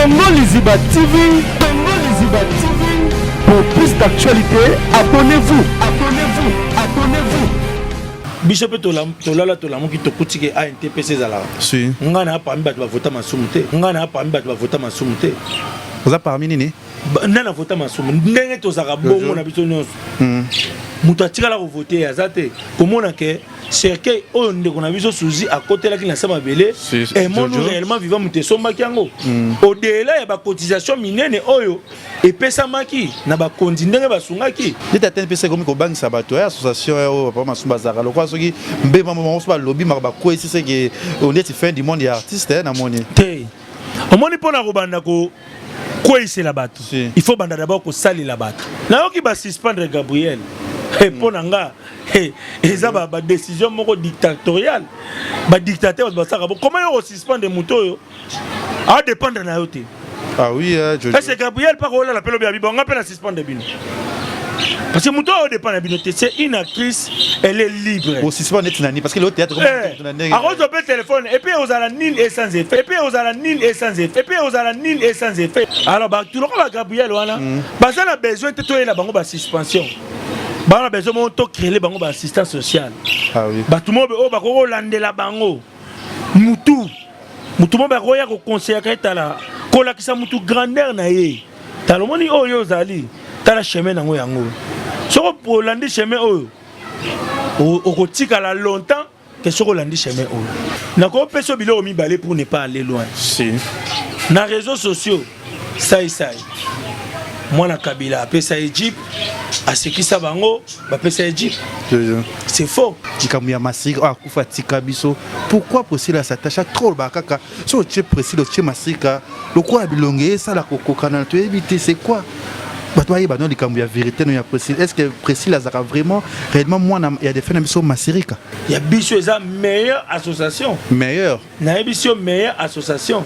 Congo Liziba TV, Congo Liziba TV. Pour plus d'actualité, abonnez-vous, abonnez-vous, abonnez-vous. Bishop tolala tolamuki tokutike ANTPC zala. Si. Ngana parmi bato vota masumute. Ngana parmi bato vota masumute. Vous avez parmi nini? Nana vota masumu. Ndenge tozaka bongo na biso nyonso. Mutu atikala ko voter azate. Komona ke cercueil oyo ndeko na biso suzi akotelaki na sama belé et mon réellement vivant mutu somba kiango. Au-delà ya ba cotisation minene oyo epesamaki na ba kondi ndenge basungaki. Dite ANTPC komi ko bangisa bato ya association oyo papa masumba zaka lokwa soki mbeba mama so ba lobby marba ko esi c'est que on est fin du monde artiste na moni. Te. Omoni pona ko banda ko quoi c'est la batte? Il faut d'abord que salir la batte. Là qui va suspendre Gabriel. Et pour nanga, et ça va décision dictatoriale. Ba dictateur va ça. Comment on suspendre moto? À dépendre na yote. Ah oui, c'est Gabriel par là l'appel au bien. On appelle la suspendre bino. Parce que moto au dépend de binoté, c'est une actrice, elle est libre. Au suspendre nani parce que le théâtre à cause de le téléphone et puis aux ala nil et sans effet. Et puis aux ala nil et sans effet. Et puis aux ala nil et sans effet. Alors bah tout le monde Gabriel wana. Bah ça a besoin de toi la bango ba suspension. Bah on a besoin de créer les bango ba assistance sociale. Ah oui. Bah tout le monde oh bah ko lande la bango. Mutu mo ba roya ko conseiller ka tala. Ko la kisa mutu grandeur na ye. Talomoni oh yo zali. Tala chemin nango yango. Soko pour landi chemin oyo. Au la longtemps que soko landi chemin oyo. Na ko peso bilo mi balé pour ne pas aller loin. Si. Na réseaux sociaux, ça. Moi na Kabila pesa Egypte, a ce qui ça bango, ba pesa Egypte. C'est faux. Tikamuya Masik ah kufa tikabiso. Pourquoi Priscilla s'attache trop ba kaka? So tu Priscilla tu Masika. Le quoi bilongé ça la koko canal tu éviter c'est quoi? Il y a des vérité, est-ce que Priscilla a vraiment, réellement, moi, il y a des phénomènes qui sont massériques? Il y a Bissot, c'est la meilleure association. Meilleure? Il y a Bissot, meilleure association.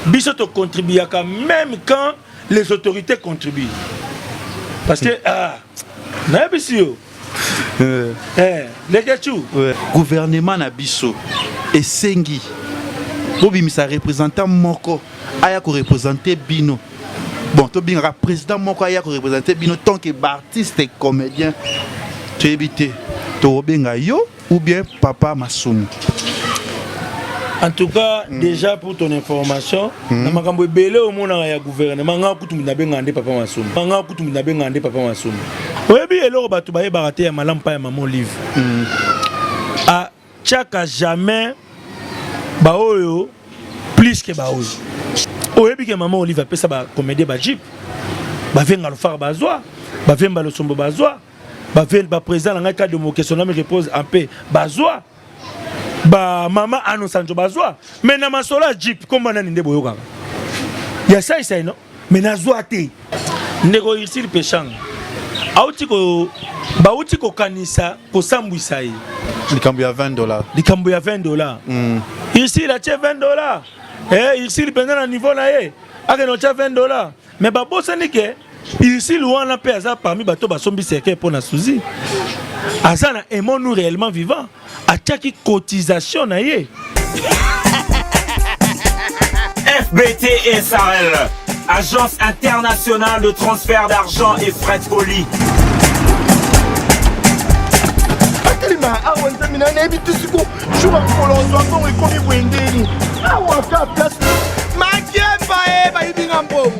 Bissot contribue même quand les autorités contribuent. Parce que, il y a Bissot. Les gâteaux. Gouvernement na Bissot et Sengi. Bobi, ça représentant Moko, Aya ko représenter Bino. Bon, tu es président mon qui représenter bien tant que artiste et comédien. Tu évites tu es yo ou bien papa Massoum. En tout cas, déjà pour ton information, na makambo belé au monde ya gouvernement nga kutu na bengande papa Massoum. Nga kutu na bengande papa Massoum. Oyebi eloko batu ba baraté ya malampa ya maman livre. A chaka jamais ba oyo plus que ba oyo. Oyebi ke maman Olive apesa ba comédie ba Jeep. Ba venga le faire bazwa, ba venga le sombo bazwa, ba venga ba président nga cadre de mo question na me repose en paix bazwa. Ba maman Anosanjo bazwa. Mais na masola Jeep comme nani ndebo yoka. Ya ça non. Mais na zwa te. Ndeko ici le péchant. Auti ko ba uti ko kanisa ko sambwisa yi. Likambo ya $20. Likambo ya $20. Ici la tient $20. Ici, il pendant le niveau là, il y a $20. Mais babo sanike, ici, loin la paix, parmi bateaux, basombi cercueil pour la souzi. Azana aimons nous réellement vivants. A chaque cotisation na ye. FBT et SARL, Agence internationale de transfert d'argent et frais de colis.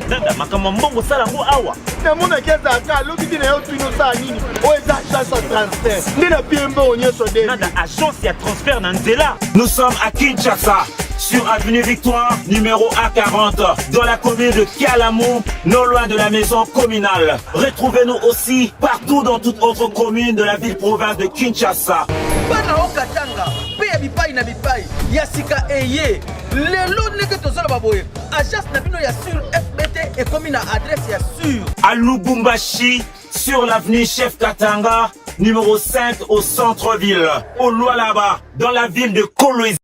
Nada makamambongo sala ngo awa. Na mona kiaza ka loki na yo twino sa nini. O eza chance transfert. Ndina piembo onyeso de. Nada agence ya transfert na nzela. Nous sommes à Kinshasa, sur avenue Victoire, numéro A40, dans la commune de Kialamou, non loin de la maison communale. Retrouvez-nous aussi partout dans toute autre commune de la ville-province de Kinshasa. Bana okatanga, pe ya bipai na bipai, yasika eye. Lelo neke tozala baboye. Agence na bino ya sur FBT et comme une adresse ya sur. À Lubumbashi, sur l'avenue Chef Katanga, numéro 5 au centre-ville. Au Lualaba, dans la ville de Kolwezi.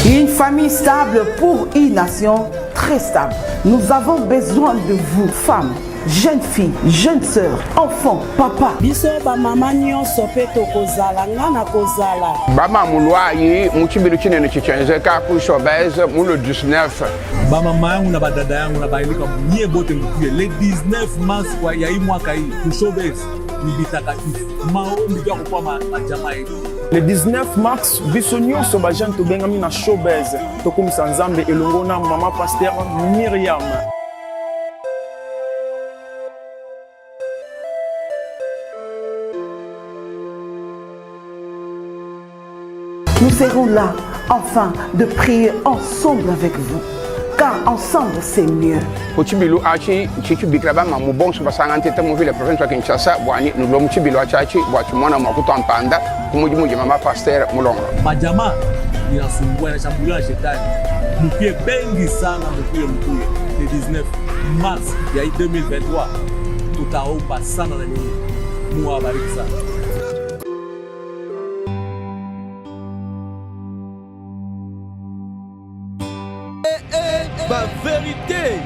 Une famille stable pour une nation très stable. Nous avons besoin de vous, femmes. jeune fille, jeune sœur, enfant, papa. Biso ba mama nyonso pe tokozala ngana kozala. Bama mulwa yi muchibilu chinene chichenze ka ku showbiz mu le 19. Ba mama yangu na badada yangu na bailika mwenye bote mkuye le 19 mars kwa ya hii mwaka hii ku showbiz ni bitakatifu. Maombi kwa kwa majamaa yetu. Le 19 mars, biso nyonso ba jeune tobengami na showbiz. Tokumisa Nzambe elongo na mama pasteur Myriam. Nous serons là, enfin, de prier ensemble avec vous. Car ensemble, c'est mieux. Muchibilu achi chichu bikraba ma mubonso basangante te movie le province wa Kinshasa bwani nulo muchibilu achi bwatu mwana makuto ampanda kumuji mama pasteur mulongo. Majamaa inasumbua na shambulia na shetani. Mupie bengi sana mupie. Le 19 mars ya 2023 tutaomba sana na nyinyi. Mungu awabariki sana. Ba vérité.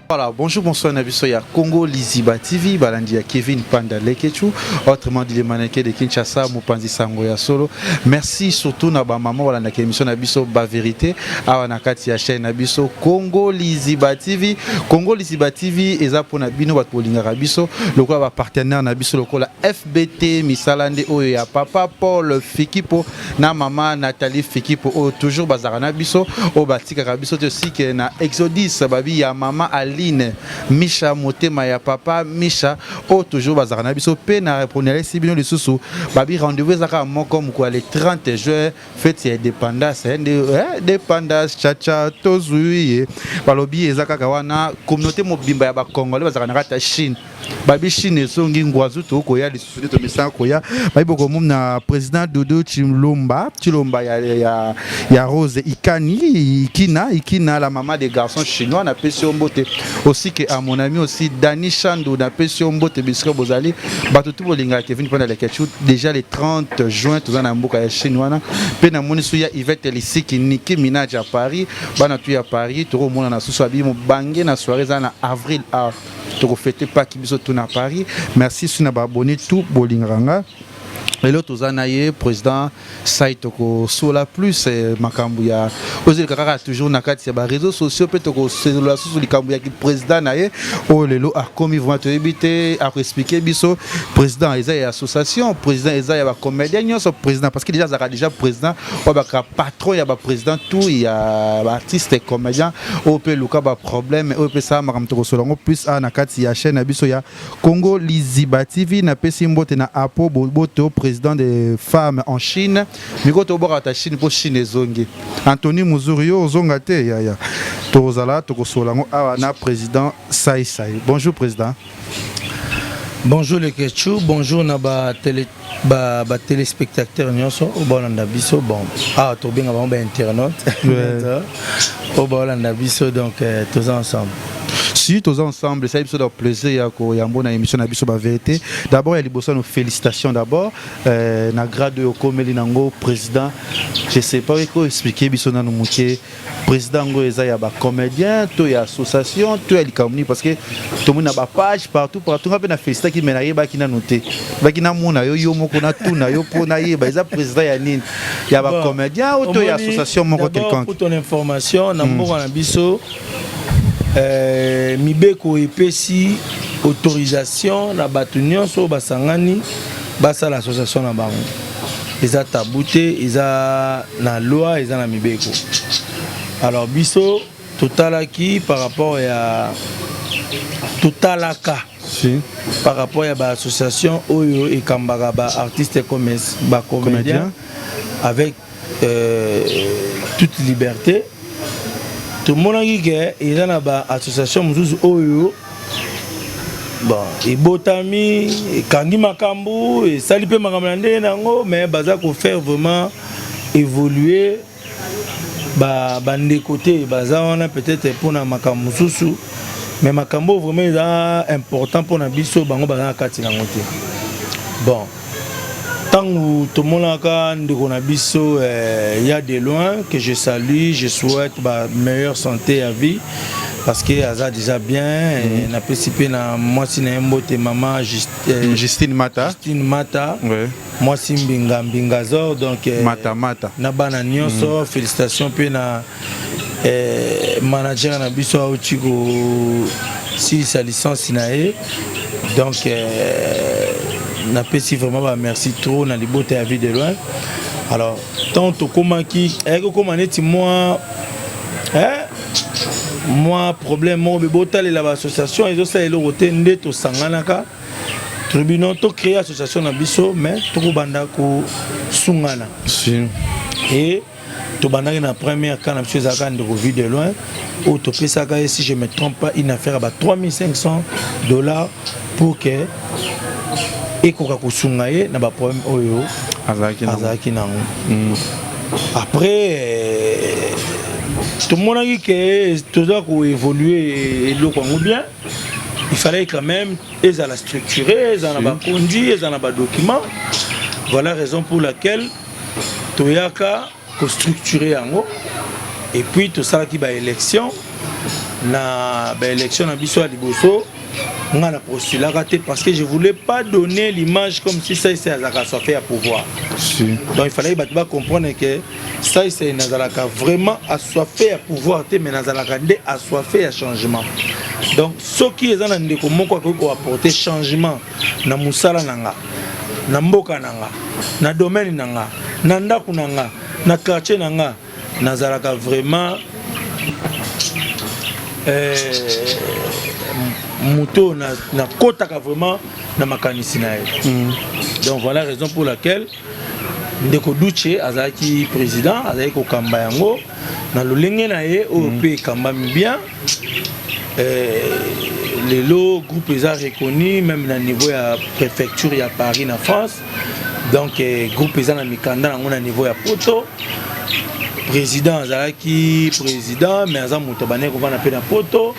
Voilà, bonjour, bonsoir, Nabiso, il y a Congo Liziba TV, Balandi ya Kevin Panda Lekechu, autrement dit les mannequins de Kinshasa, Mupanzi Sangoya Solo. Merci surtout na ba maman wala na émission Nabiso Ba Vérité, awa na kati ya chaîne Nabiso Congo Liziba TV. Congo Liziba TV eza pona bino bat bolingaka biso, lokola ba partenaire Nabiso lokola FBT Misalande oyo ya papa Paul Fikipo na maman Nathalie Fikipo oyo toujours bazara na biso, o batika biso aussi que na Exodus babi ya maman Ali Misha Motema ya papa Misha o toujours bazarana biso pe na répondre si bino lisusu babi rendez-vous zaka moko mko le 30 juin fête ya indépendance indépendance chacha tozuye balobi ezaka kawana communauté mobimba ya ba Congolais bazarana kata Chine babi Chine songi ngwazu to ko ya lisusu to misa ko ya babi boko na président Dodo Chilomba ya Rose Ikina la maman des garçons chinois na pesio mbote aussi que à mon ami aussi Dani Chando na pesio mbote bisika bozali bato tout bolinga Kevin pendant les ketchup déjà le 30 juin tout na mboka ya chinois pe na moni suya Yvette Lisiki Nicki Minaj à Paris bana tu à Paris to mona na susu abi mo bangé na soirée na avril à to fêter pas ki biso tout na Paris merci suna ba abonné tout bolinganga. Et l'autre Zanaye, président Saitoko Sola Plus, Makambuya, Ozil Kaka toujours nakati ya réseaux sociaux, peut-être cellulaire sur le Kambuya qui président Naye, oh lelo a commis vraiment te éviter à expliquer biso président Esaïe association, président Esaïe ba comédien son président parce que déjà ça déjà président, ou ba patron ya ba président tout il y a artiste et comédien, au pe luka ba problème, au pe ça Makamtoko Sola plus à nakati ya chaîne biso ya Congo Liziba TV na pesi mbote na apo boto président des femmes en Chine, Mikoto Borata Chine pour Chine Zongi. Anthony Muzurio Zongate ya. Tozala Tokosolango Awana président Sai. Bonjour président. Bonjour les Ketchou, bonjour na téléspectateurs nyonso au Bolanda biso bon. Ah to bien avant internaute. Au Bolanda biso donc tous ensemble. Si tous ensemble, ça a plaisir à une émission de la vérité. D'abord, il y a nos félicitations d'abord. Na grade de Okomeli Nango, président. Je ne sais pas comment expliquer, Bissona nous président Ngo Eza ya ba comédien, tout y association, tout y communique parce que tout le monde a ba page partout. On a une félicité qui mène ba qui na noté. Ba qui na mona yo moko na tout na yo po na ye ba eza président ya nini. Il y a ba comédien ou tout y association moko quelqu'un. Pour ton information, na moko na biso Mibeko epesi autorisation na bato nyonso basangani basa l'association na bango. Eza tabouté, eza na loi, eza na Mibeko. Alors biso totalaki par rapport à totalaka par rapport à ba association oyo et kambaka ba artiste comme ba comédien avec toute liberté. Tout le monde dit qu'il y a une association oyo bon et botami et kangi makambu et salipe makamande nango mais baza ko faire vraiment évoluer bande côté baza on a peut-être pour na makambu susu mais makambu vraiment important pour na biso bango baza kati na moté bon tant que tout le monde a il y a de loin que je salue, je souhaite meilleure santé à vie. parce que aza déjà bien na pesipe na mwasi na mbote mama Justine Mata mwasi mbinga zor donc mata na bana nyonso félicitations pe na manager na biso auti ko si sa licence na ye donc na pesi vraiment ba merci trop na libote ya vie de loin. Alors tant to komaki comment neti moi problème mo botale la association et ça elo roté ndeto sanganaka tribunal to créer association na biso mais to ko banda ko sungana et to banda na première quand na monsieur Zaka de vie de loin au to pesa ka si je me trompe pas une affaire à $3,500 pour que et ko ka kusungaye na ba problème oyo azaki nango après tout le monde a dit que tout ça pour évoluer et bien, il fallait quand même ils allaient structurer, ils allaient conduire, ils allaient documents. Voilà la raison pour laquelle Toyaka a structuré en haut. Et puis tout ça qui va élection, na élection na biso à Liboso, on a postulé parce que je voulais pas donner l'image comme si ça c'est Azaka soit fait à pouvoir. Donc il fallait comprendre que ça c'est Nazalaka vraiment assoiffé à pouvoir, mais Nazalaka assoiffé à changement. Donc ce qui est dans le comment quoi apporter changement na musala nanga, na mboka nanga, na domaine nanga, na ndaku nanga, na quartier nanga, Nazalaka vraiment Mouto na kotaka vraiment na makanisi na ye. Donc voilà la raison pour laquelle Ndeko Douche azaki président azaki ko kamba yango na lolenge na ye o pe kamba bien le groupe est reconnu même na niveau ya préfecture ya Paris na France. Donc groupe est na mikanda na niveau ya Poto. Président azaki président mais aza moto bané ko va na pe na Poto.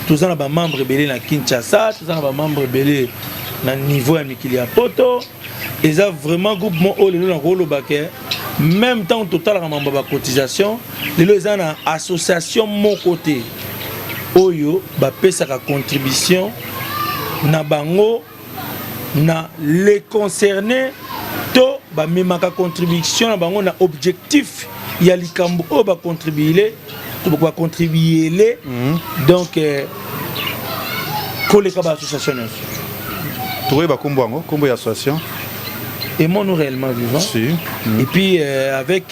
Tous les membres belés na Kinshasa, tous les membres belés na niveau ya mikili ya Poto. Et ça vraiment groupement au lelo na rolo baké même temps total ramamba ba cotisation lelo za na association mon côté oyo ba pesa ka contribution na bango na les concernés to ba memaka contribution na bango na objectif ya likambo o ba contribuer ba contribuer donc koleka ba association trouver ba kombo ya association Aimons-nous réellement vivants. Et puis avec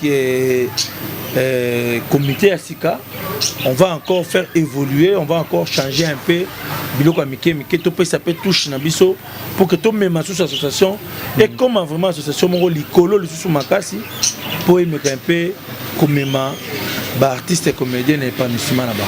comité Asika, on va encore faire évoluer, on va encore changer un peu. Biloko Mike to peut ça peut toucher na biso pour que tout même association et comment vraiment association mon likolo le sous makasi pour aimer un peu comme même artiste et comédien et pas musicien là-bas.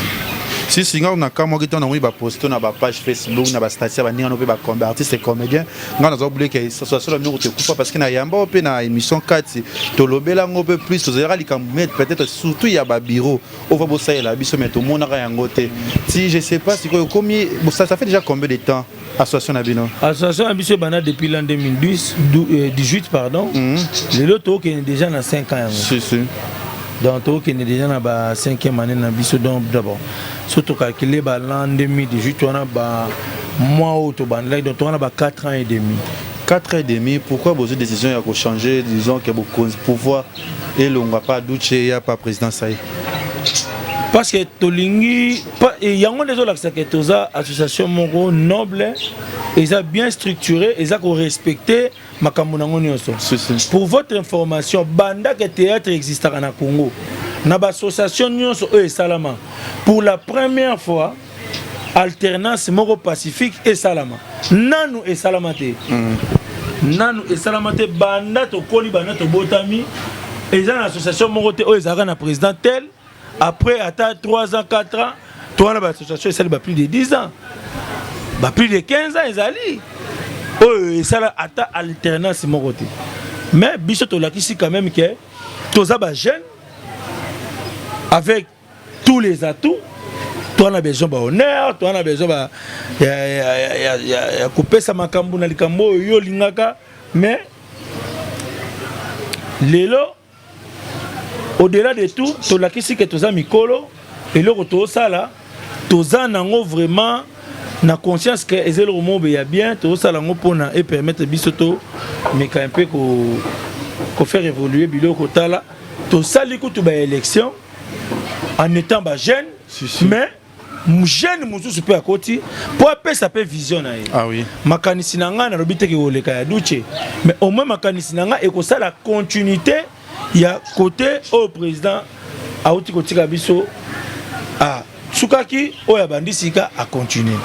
Si singa on a quand moi qui t'en envoyé ba poster na ba page Facebook na ba statut ba ninga no pe ba artiste et comédien ngana za oublier que association la mino te coupa parce que na yamba pe na émission 4 to lobela ngo peu plus to zera likambu peut-être surtout il y a ba bureau on va bosser là biso mais to mona ka yango te si je sais pas si combien ça fait déjà combien de temps association na bino association na biso bana depuis l'an 2018 pardon le loto qui est déjà na 5 ans si donc to qui est déjà na ba 5e année na biso donc d'abord surtout calculé l'an 2018 on a mois au Tobanlai donc on a 4 ans et demi. 4 ans et demi, pourquoi vous avez décision de changer, disons que vous pouvoir et l'on va pas douter, il n'y a pas président ça. Parce que Tolingi, il y a des autres associations moro nobles, ils ont bien structuré, ils ont respecté Makamunango Nyonso. Pour votre information, Banda que théâtre existe à Congo. Dans l'association Nyonso et Salama. Pour la première fois, alternance Moro Pacifique et Salama. Nanu et Salamate. Nanu et Salamate, Banda to Koli Banda to Botami. Ils ont l'association Moro Te, ils ont un président tel. Après, à 3 ans, 4 ans, toi, l'association, c'est plus de 10 ans. Plus de 15 ans, ils allaient. Et ça, à alternance Moro Te. Mais, Bichoto Lakisi, quand même, que tous les jeunes, avec tous les atouts, toi on a besoin d'honneur, toi on a besoin de couper sa makambu na likambo yo lingaka, mais lelo au-delà de tout, to lakisi que toza mikolo et le retour ça là toza nango vraiment na conscience que ezelo mobe ya bien to sala ngo pona et permettre biso to mais un peu ko faire évoluer biloko tala to sali ko to ba élection en étant ba jeune mais jeune mususu pe akoti po pe ça peut vision na ye. Ah oui, makanisi nanga na lobite ke oleka ya duche mais au moins makanisi nanga e ko sala continuité ya côté au président auti ko tika biso a sukaki oya bandisika a continuer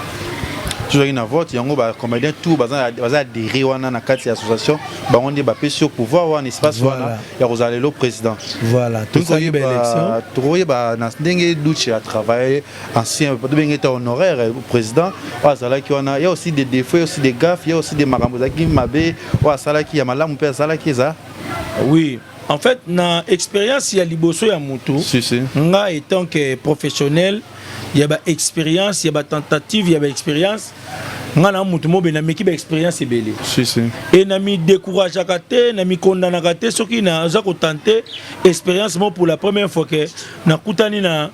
toujours une vote yango ba comédien tout baza adhérer wana na kati association ba on dit ba sur pouvoir wana espace wana ya rozalelo président. Voilà tout ça y élection trouver ba na ndenge duche a travailler ancien pas de bien état honoraire président wa sala ki wana il y a aussi des défauts, aussi des gaffes, il y a aussi des makambo za ki mabe wa sala ki ya malamu pe sala ki za. Oui, en fait na expérience ya liboso ya mutu nga étant que professionnel il y a ba expérience, il y a ba tentative, il y a ba expérience. Nga na mutu mo bena meki ba expérience ebele. Et na mi décourage akate, na mi condamna akate soki na za ko tenter expérience mo pour la première fois que na kutani na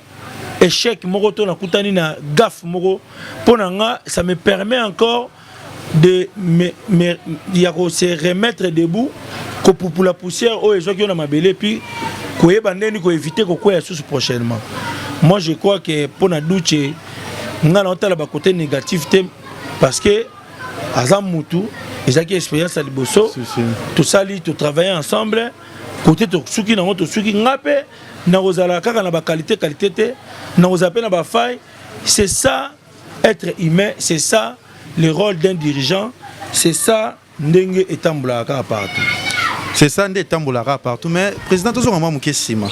échec moko to na kutani na gaffe moko pona nga ça me permet encore de se remettre debout pour la poussière oh et qui on a mabélé puis ko yebandeni ko éviter ko quoi sous prochainement. Moi je crois que pour na douche nga na otala ba côté négatif parce que azam mutu ezaki expérience à liboso tout ça li tout travailler ensemble côté to suki na to suki ngape na ozala kaka na ba qualité te na ozape na ba faille. C'est ça être humain, c'est ça le rôle d'un dirigeant, c'est ça ndenge etambolaka partout. C'est ça ndenge etambolaka partout. Mais président tozo ngama mukesima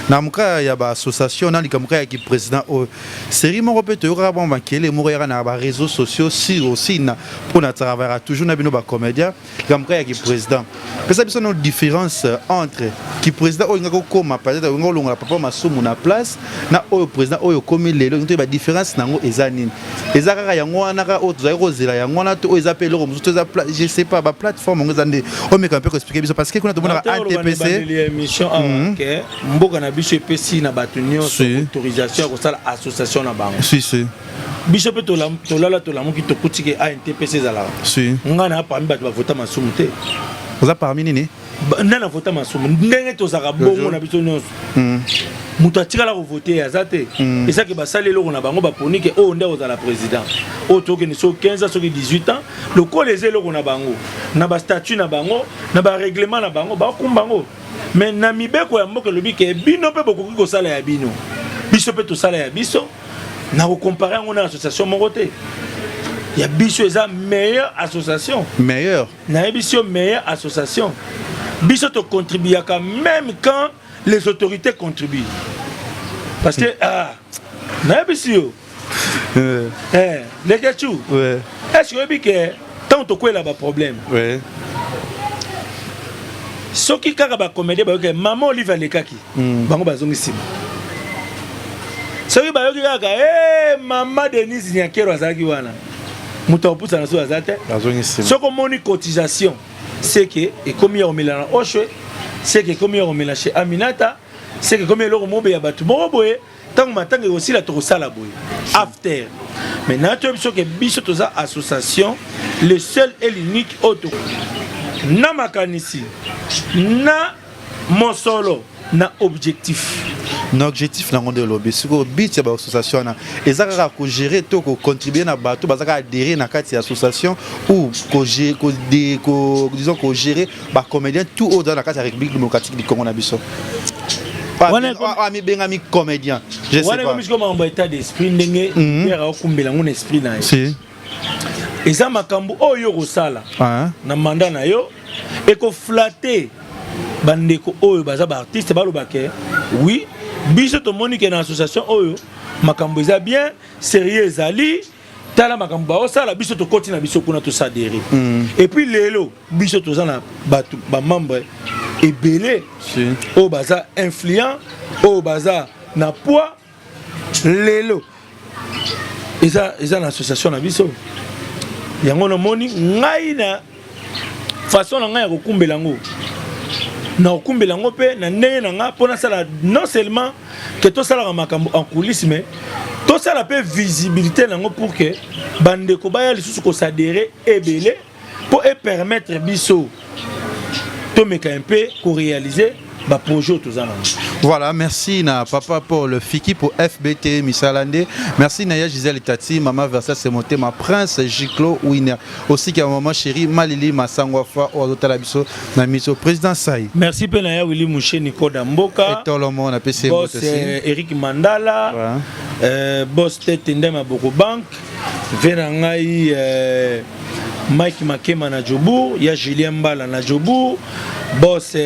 na muka ya ba association na likamuka ya ki président o série moko pe to yora ba makele moko ya na ba réseaux sociaux si aussi na pour na travailler toujours na bino ba comédien likamuka ya ki président. Pesa biso no différence entre ki président o ngako koma peut-être ngolonga papa masumu na place na o président o komi lelo nto ba différence nango ezanini ezaka yango wana ka o tozai rozela yango na to ezapelo ko muso toza je sais pas ba plateforme ngozande o meka un peu expliquer biso parce que kuna to mona ATPC émission que mboka na biso epesi na batunyo autorisation ya kosala association na bango biso pe tolala tolamuki tokutiki ANTPC ezalaka nga na parmi bato bavota masumu te oza parmi nini nana vota masumu ndenge tozalaka bongo na biso nyonso moto atikala kovote aza te esaki basali eloko na bango baponi ke oyo nde ozala président oyo tokende soki 15 ans soki 18 ans lokola eza eloko na bango na bastatut na bango na barèglement na bango bakumba bango. Mais na mibeko ya mboka lobi ke bino pe bokoki kosala ya bino biso pe tosala ya biso na ko comparer ngona association moko te ya biso eza meilleure association na biso meilleure association biso to contribuer quand même quand les autorités contribuent parce que na biso les gachou est-ce que bike tant to quoi là ba problème soki kaka ba comédie ba yoke maman Olive Lekaki bango bazongi sima soki ba yoki kaka maman Denise Nyakero azaki wana muto opusa na so azate bazongi sima soko moni cotisation c'est que et combien on met là Oshwe c'est que combien on met là chez Aminata c'est que combien loko mobe ya batu moko boye tango matanga aussi la to sala boye after maintenant tu biso que biso toza association le seul et l'unique auto na makanisi na mosolo na objectif na ngonde lobi siko bit ya ba association na ezaka ko gérer to ko contribuer na bato bazaka adhérer na kati ya association ou ko disons ko gérer ba comédien tout au dans la kati ya République démocratique du Congo na biso mi benga mi comédien je sais pas comme je comme état d'esprit ndenge ya okumbela ngone esprit na si eza makambo oyo kosala na mandat na yo et ko flatter bandeko oyo baza ba artiste balobake oui biso to monique na association oyo makambo eza bien sérieux ezali tala makambo ba osala biso to koti na biso kuna to s'adhérer et puis lelo biso to za na ba membre ebele oyo baza influent oyo baza na poids lelo eza na association na biso yango no moni ngai na façon na ngai ya kokumbela ngo na kokumbela ngo pe na ndenge na nga pona sala non seulement que to sala makambo en coulisses mais Tout ça, la peu visibilité pour que Bandeko Baya les sous s'adhérer et belé pour permettre Bisso de mettre un peu pour réaliser le projet tous en. Voilà, merci na papa pour le Fiki pour FBT Misalande. Merci Naya Gisèle Tati, maman Versa Semonté, ma prince Giclo Winner. Aussi qui a maman chérie Malili Masangwafa ou Talabiso Namiso président Saï. Merci Penaya Willy Mouché Nico Damboka. Et tout le monde a PC boss Eric Mandala. Boss Tetendem à Boko Bank. Venangai Mike Makema na Djobour, il y a Julien Mbala na Djobour. Boss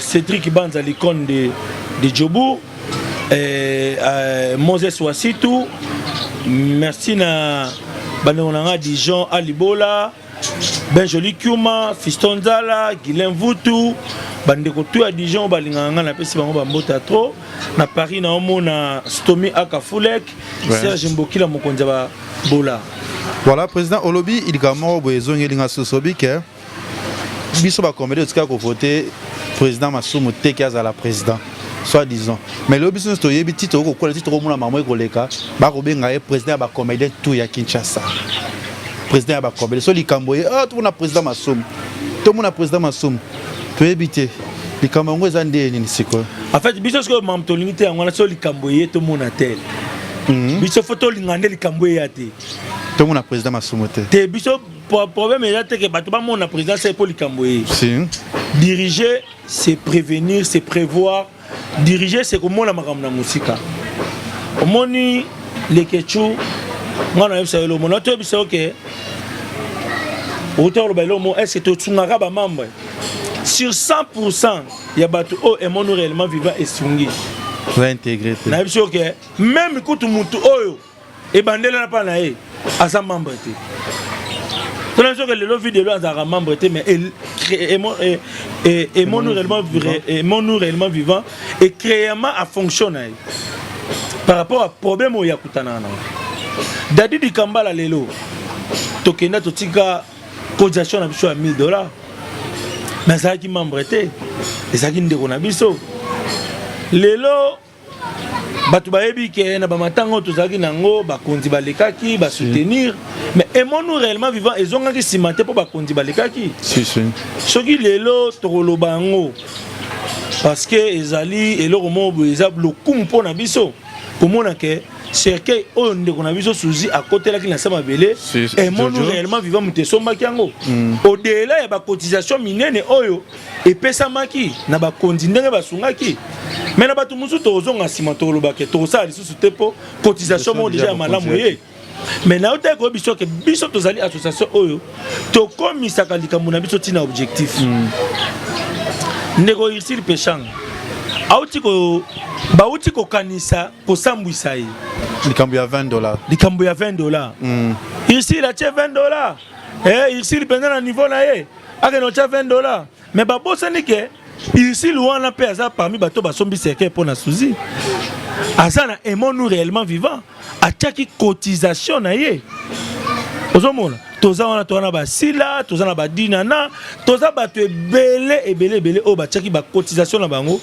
Cédric Banza l'icône de Djobour, Moses Wassitou, merci na Banonanga Dijon Alibola, Benjoli Kiuma, Fiston Zala, Guilain Voutou, Bandeko tout à Dijon, Balinganga na pesi bango bambota trop, na Paris na omo na Stomi Akafulek, Serge Mbokila Mokonza Bola. Voilà, président Olobi, il y a mort besoin de l'ingasosobi que biso ba comédie de ska ko voter président Masumu Tekaz à la président soit disant mais le business to yebi titre ko ko titre ko mona mamo ko leka ba ko benga e président ba comédie tout ya Kinshasa président ba comédie so likamboye tout na président Masumu tout mona président Masumu to éviter likambo ezande ni siko en fait biso ce que mam to limité ngona so likamboye tout mona tel biso photo lingande likamboye ate tout mona président Masumu te biso problème est que Batouba mon président c'est pour Likamboye. Diriger, c'est prévenir, c'est prévoir. Diriger, c'est comme la maramna musika. Au moni les ketchou, moi on a vu le mona tu sais ok. Auteur le belo mo est-ce que tu n'auras pas membre sur 100% il y a Batou oh et mon réellement vivant et sungi. Va intégrer. Na vu ok même quand tu mutu oyo et bandela na pas na e à sa membre. C'est la chose que le vidéo est membre, mais mon réellement vivant et créellement à fonctionner par rapport à problème où il y a Koutana. Dadi di Kambala Lelo, Tokena Totika, cotisation à $1,000. Mais ça qui membre était, et ça qui ne déconne pas. Lelo, Batubaebi qui est na bamatango tozaki nango bakondi balekaki ba soutenir mais aimons-nous réellement vivant et ont qui cimenté pour bakondi balekaki si soki lelo tokolobango parce que ezali eloko mo ezab lokumu pona biso komona ke cercueil oyo ndeko na biso suzi akotelaki na sama belé aimons-nous réellement vivant mutesombaki yango au-delà ya bacotisation minene oyo epesamaki na bakondi ndenge basungaki mais na batu musu tozonga sima tolobake tosala lisusu te po cotisation mo déjà malamu ye mais na ote ko biso ke biso tozali association oyo to komisaka likambo na biso tina objectif ndeko ici pechang auti ko bauti ko kanisa ko sambwisa ye likambo ya $20 likambo ya $20 ici la tie $20 ici pendant na niveau na ye ake no tie $20 mais babosani ke ici louana pe aza parmi bato basombi cercueil pour na souzi azana aimons-nous réellement vivant ataki cotisation na ye ozomona toza wana toana basila toza na badinana toza bato ebele o bataki ba cotisation na bango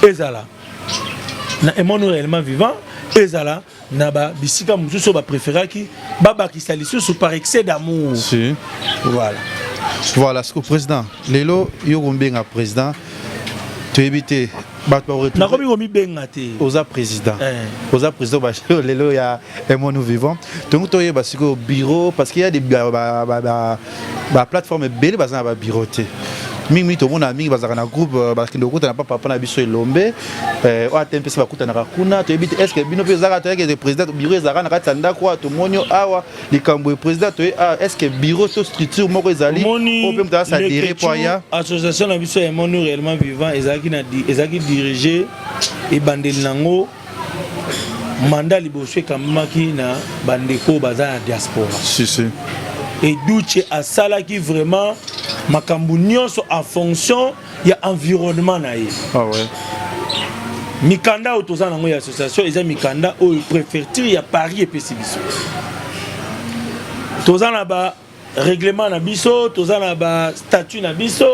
ezala na aimons-nous réellement vivant ezala na ba bisika mususu ba préféraki babakisa lisusu par excès d'amour voilà ce que président lelo yokombenga président tu éviter na komi komi benga te oza président lelo ya aimons-nous vivant donc toye basiko bureau parce qu'il y a des plateforme belle bazana ba bureau te mingi to mona mingi bazaka na groupe bakinde okuta na papa na biso elombe o atempesa bakuta na kuna to ebite est-ce que bino pe zaka to yeke président bureau zaka na katanda kwa to monyo awa likambo président to est-ce que bureau to structure moko ezali o pe mta sa dire pour ya association na biso aimons-nous réellement vivant ezaki diriger e bandeli nango mandat liboso kamaki na bandeko baza na diaspora et Douche a salaki vraiment makambu nyonso en fonction ya environnement na ye. Ah ouais. Mikanda otoza nango ya association eza mikanda o préfecture ya Paris et Pessibiso. Toza na ba règlement na biso, toza na ba statut na biso.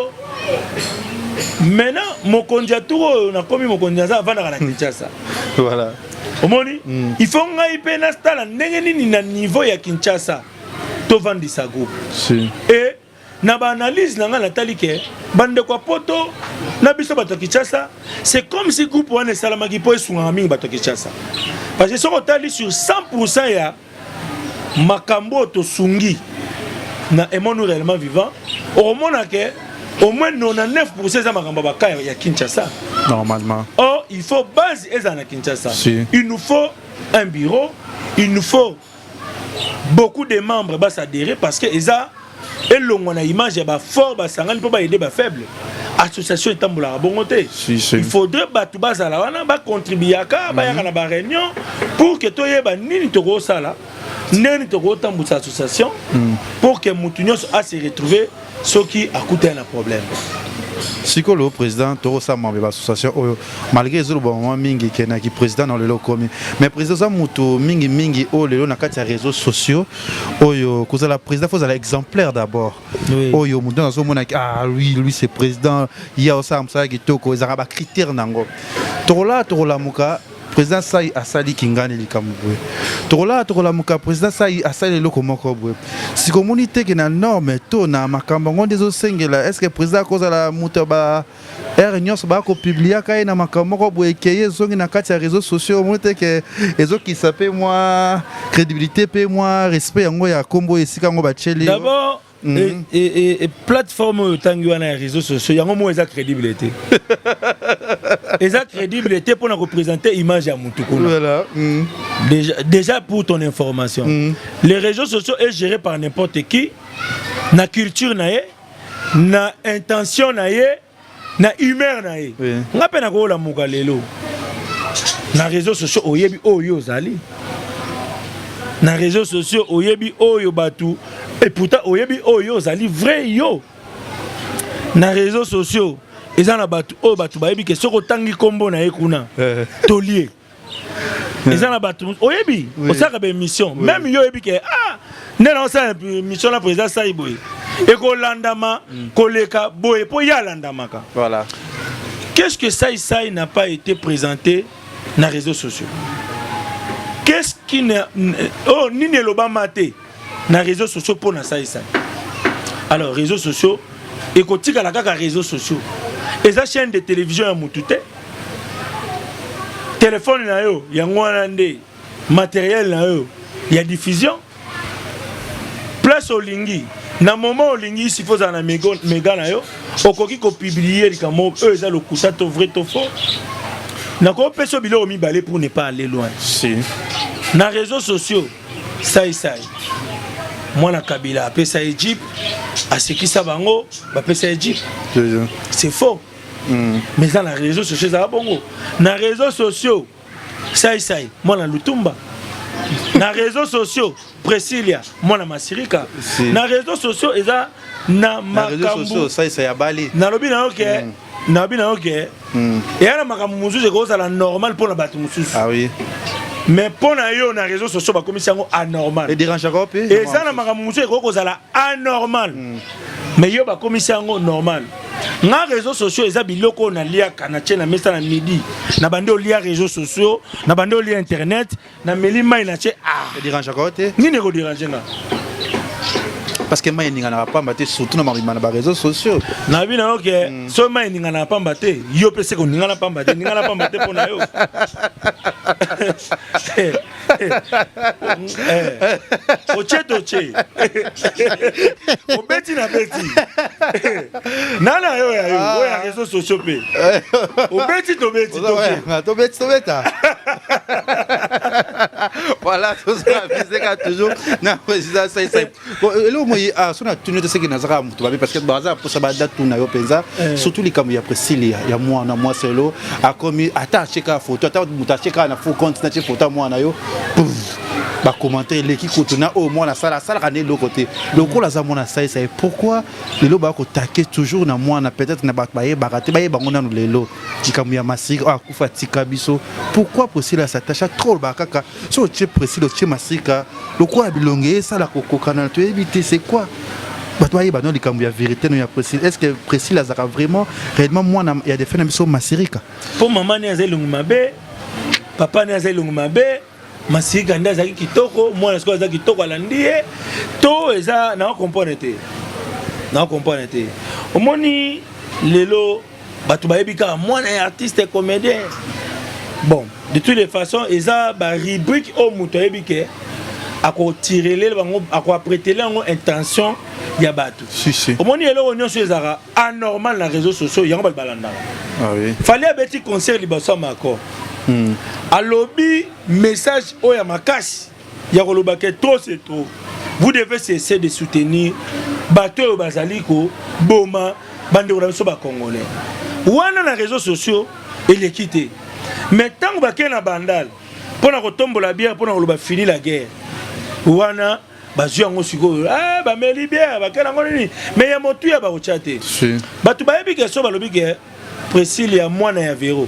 Maintenant, mokonzi ya tour na komi mokonzi za avant na Kinshasa. Voilà. Omoni, il faut ngai pe na stala ndenge nini na niveau ya Kinshasa. To vandisa groupe. Si. Et na ba analyse na nga natali ke bande kwa poto na biso bato Kinshasa, c'est comme si groupe wana salamaki po esunga mingi bato Kinshasa. Parce que si on tali sur 100% ya makambo to sungi na emonu réellement vivant, au moins que au moins 99% za makambo baka ya Kinshasa. Normalement. Or, il faut base à Kinshasa. Si. Il nous faut un bureau, il nous faut beaucoup de membres bas adhérer parce que eza et l'on a image ba fort ba sangani pour ba aider ba faible. Association Tamboula bongoté. Il faudrait battre bas à la wana ba contribuer à ba ya na ba réunion pour que toye ba nini to go sala. Nini to go tambusa association pour que mutunyo a se retrouver ce qui a coûté un problème. Si le président Toro Sama l'association malgré les moments mingi qui est président dans le locomi mais président Zamuto mingi mingi le na kati réseaux sociaux oyo cause la président faut exemplaire d'abord oyo muto na somona ah lui c'est président il y a aussi ça qui toko za ba critères nango Torola muka président sai asali kingani likamubwe Torola muka président sai asali loko moko bwe si communauté qui na norme to na makambo ngonde zo sengela est-ce que président cause la muto ba réunion ba ko publier kai na makambo ko bwe keye zongi na kati ya réseaux sociaux monte que ezo qui s'appelle moi crédibilité pe moi respect yango ya kombo esika ngo ba cheli d'abord et plateforme tangiwa na réseaux sociaux yango mo eza crédibilité eza crédibilité pour nous représenter image à Moutoukuna. Voilà. Déjà pour ton information, les réseaux sociaux est géré par n'importe qui, na culture naie, na intention naie, na humeur naie. Nga pe na ko la mukalelo. Na réseaux sociaux oyebi oyo zali. Na réseaux sociaux oyebi oyo batu et pourtant oyebi oyo zali vrai yo. Na réseaux sociaux ils ont battu au batu bayebi que soko tangi kombo na ekuna tolier ils ont battu oyebi osaka be mission même yo yebi que ah nena osala mission la président saiboy et ko landama koleka boye po ya landamaka voilà qu'est-ce que ça n'a pas été présenté dans les réseaux sociaux qu'est-ce qui oh nini loba maté dans les réseaux sociaux pour na ça alors réseaux sociaux et kotika la kaka réseaux sociaux et sa chaîne de télévision à Moutouté téléphone na yo yango nande matériel na yo ya diffusion place au lingi na moment au lingi s'il faut na méga na yo okoki ko publier comme eux ça le cousa to vrai to faux na ko peso bilo mi balé pour ne pas aller loin si na réseaux sociaux ça moi na Kabila appelle ça Egypte à ce qui ça bango ba pesa Egypte c'est faux mais dans les réseaux sociaux ça bongo na réseaux sociaux ça moi na Lutumba na réseaux sociaux Priscilla moi na Masirika na réseaux sociaux eza na makambu ça ya bali na lobi na OK na lobi na OK et na makambu mususu ko ça la normal pour na batu mususu ah oui mais pour na yo na réseaux sociaux ba komisi yango anormal et dérange encore peu et ça na makambu mususu ko ça la anormal mais yo ba komisi yango normal na réseaux sociaux eza biloko na lia kana tena mesa na midi na bande lia réseaux sociaux na bande lia internet na melima ina che ah et dérange encore te nini ko déranger nga parce que mai ninga na pas mbaté surtout na ma réseaux sociaux na bi na OK so mai ninga na pas mbaté yo pese ko ninga na pas mbaté pona yo oche obeti na beti nana yo ya réseaux sociaux pe obeti to beti voilà tout ça c'est toujours na président ça le moi son a tenu de ce qui nazara parce que baza pour ça date tout na yo penza surtout les comme il y a Priscilla il y a moi selo a commis attaché ka photo attaché ka na faux compte na photo moi na yo ba commenter l'équipe kotuna au moins la sala rané de l'autre côté le coup la zamona ça c'est pourquoi les lo ba ko taquer toujours na moi na peut-être na ba baraté ba ngona no lelo comme ya masika a kufa tika biso pourquoi Priscilla s'attache trop ba kaka so tu Priscilla tu masika le quoi bilongé ça la coco canal tu éviter c'est quoi Batoye ba non likambo ya vérité no ya Priscille. Est-ce que Priscille azaka vraiment réellement moi il y a des faits na biso masirika. Pour maman ni azeli ngumabe, papa ni azeli ngumabe, masirika nda zaki kitoko, moi na skoza kitoko alandie, to eza na comprendre te. Na comprendre te. Omoni lelo batu ba yebika moi na artiste comédien. Bon, de toutes les façons, eza ba rubrique au muto yebike ako tirer les bango ako prêter lango intention ya batu. Si. Omoni elo onyo so ezara anormal na réseaux sociaux yango ba balanda. Ah oui. Fallait abeti concert libaso mako. Alobi message oya makasi ya koloba ke trop c'est trop. Vous devez cesser de soutenir bateau bazaliko boma bande ko biso ba congolais. Wana na réseaux sociaux il est quitté. Mais tant que baké na bandal pona ko tombola bière pona ko ba fini la guerre. Wana bazwi yango sikoyo ba meli bière baké na ngoni mais ya motu ya ba ochate. Si. Batu ba yebi ke so balobi ke Priscille ya mwana ya Véro.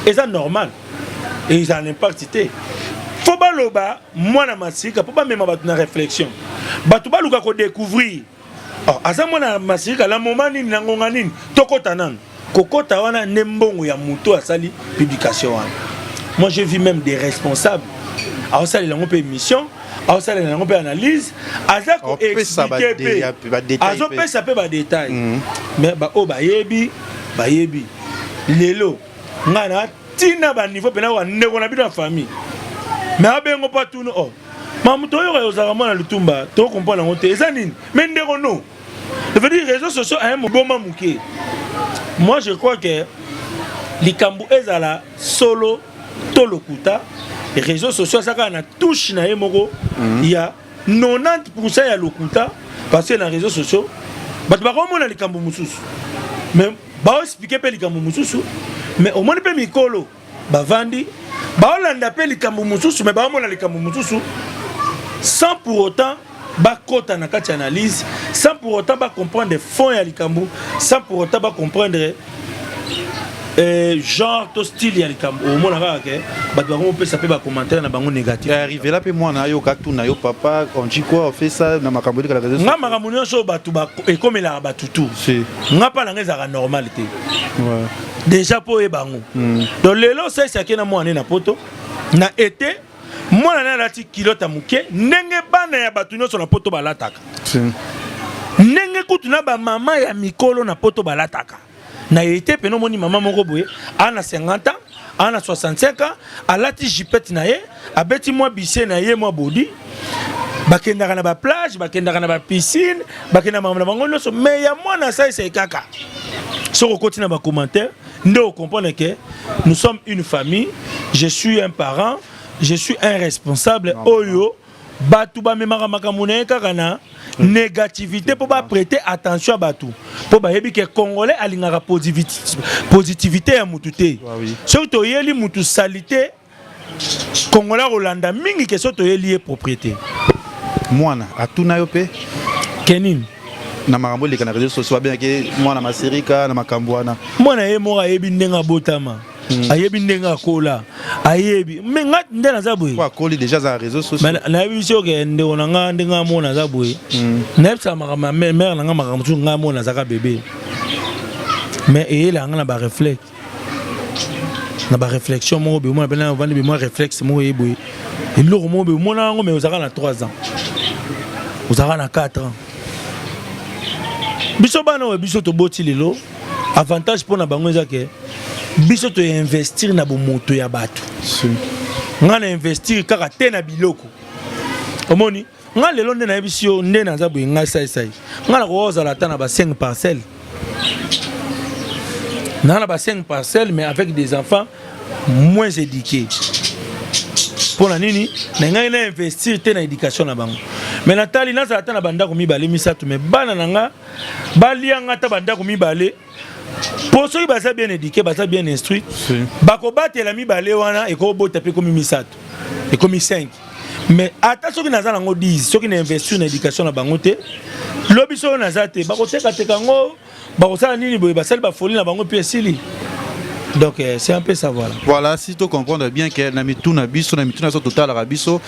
Et ça normal. Et ils en impact té. Faut ba loba mwana masika pour pas même batu na réflexion. Batu ba luka ko découvrir. Oh, asa mwana masika la moment nini na ngonga nini tokota nan. Kokota wana nembongo ya muto asali publication wana. Moi j'ai vu même des responsables. Alors ça les lango pe émission, alors ça les lango pe analyse, azako expliquer pe. Azo pe ça pe ba détail. Mais ba o ba yebi lelo ngana tina ba niveau pena wa ndeko na bino famille. Mais abengo pas tout oh. Mamuto yo yozaka mwana lutumba, to comprendre ngote eza nini? Mais ndeko no. Je veux dire réseaux sociaux a un bon muké. Moi je crois que likambu ezala solo to lokuta les réseaux sociaux ça quand on touche na yemoko il y a 90% ya lokuta parce que les réseaux sociaux ba ba ko mona likambu mususu mais ba expliquer pe likambu mususu mais au moins pe mikolo ba vandi ba olanda pe likambu mususu mais ba mona likambu mususu sans pour autant ba kota na kati analyse sans pour autant ba comprendre des fonds ya likambu sans pour autant ba comprendre genre to style ya likambu au mona ka ke ba ba ko peut ça peut ba commentaire na bango négatif arrivé là pe moi na yo ka tuna yo papa on dit quoi on fait ça na makambo de la réseau nga makambo nyonso batu ba et comme la ba tutu si nga pa na ngeza normalité ouais déjà pour e bango donc lelo c'est ça qui na moi na poto na été moi na lati kilota muke ndenge bana ya batu nyonso na poto balataka si ndenge kutu na ba mama ya mikolo na poto balataka na été peno moni mama moko boye ana 50 ans ana 65 ans alati jipette na ye abeti moi bise na ye moi body bakendaka na ba plage bakendaka na ba piscine bakenda mama na bango nyonso mais ya mwana ça c'est kaka soko continue ba commentaire ndo comprendre que nous sommes une famille, je suis un parent, je suis un responsable oyo batu ba memaka makamune kaka na négativité pour pas prêter attention à batu pour ba yebi que congolais alingaka positivité ya mututé surtout yeli mutu salité congolais Rolanda mingi que surtout yeli propriété mwana atuna yo pe kenin na makambo leka na réseaux sociaux bien que mwana masirika na makambo wana mwana ye mora yebi ndenga botama ayebi ndenga kola ayebi mais nga ndena zabwe kwa koli déjà za réseaux sociaux na yebi soke ndeko nanga ndenga mona zabwe na yebisa makama mère nanga makama tu nga mona zaka bébé mais eyela nga na ba réflexe na ba réflexion mo be mona bena vandi be moi réflexe mo yeboy eloko mo be mona ngo mais ozaka na 3 ans ozaka na 4 ans biso bana we biso to boti lelo avantage pour na bango ezake biso to investir na bo moto ya bato nga na investir kaka te na biloko omoni nga lelo nde na bisio nde na zabu nga sai nga na ko ozala ta na ba 5 parcelles na ba 5 parcelles mais avec des enfants moins éduqués pour la nini na nga ina investir te na éducation na bango mais natali na za ta na banda ko mibale misatu mais bana nanga balianga ta banda ko mibale pour ceux qui sont bien éduqués, bien instruits, bako batela mibale wana et ko bota pe comme misato et comme 5. Mais attention que naza nango 10, ceux qui n'investissent dans l'éducation na bango te, lobiso naza te, bako teka tekango, bako sala nini boye basali ba folie na bango pe sili. Donc c'est un peu ça voilà. Voilà, si tu comprends bien que na mituna biso na mituna so total rabiso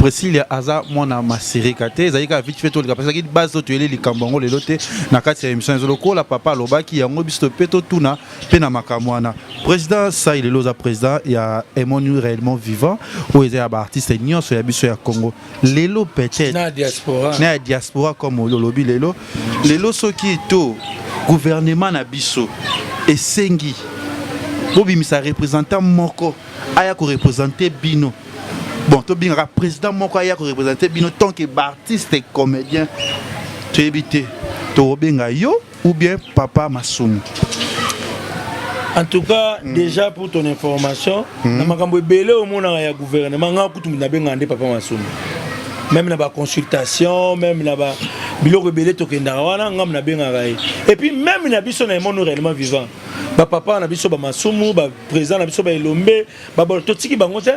Priscilla aza mwana masirika te ezalika vite fait tolika parce que base to tele likambango lelo te na kati ya émission ezoloko la papa lobaki yango biso peto tuna pe na makamwana président ça il est loza président ya Emonu réellement vivant ou ezaya ba artiste nyonso ya biso ya Congo lelo peut-être na diaspora comme lolobi lelo soki to gouvernement na biso esengi bobimisa représentant moko aya ko représenter bino. Bon, tu bien un président moko aya ko représenter bino tant que artiste et comédien. Tu éviter to benga yo ou bien papa Masumu. En tout cas, déjà pour ton information, na makambo belé au monde ya gouvernement nga kutu na benga ande papa Masumu. Même na ba consultation, même na ba biloko belé to kenda wana ngam na benga gai. Et puis même na biso na Emonu réellement vivant. Ba papa na biso ba Masumu, ba président na biso ba Elombe, ba totiki bango te.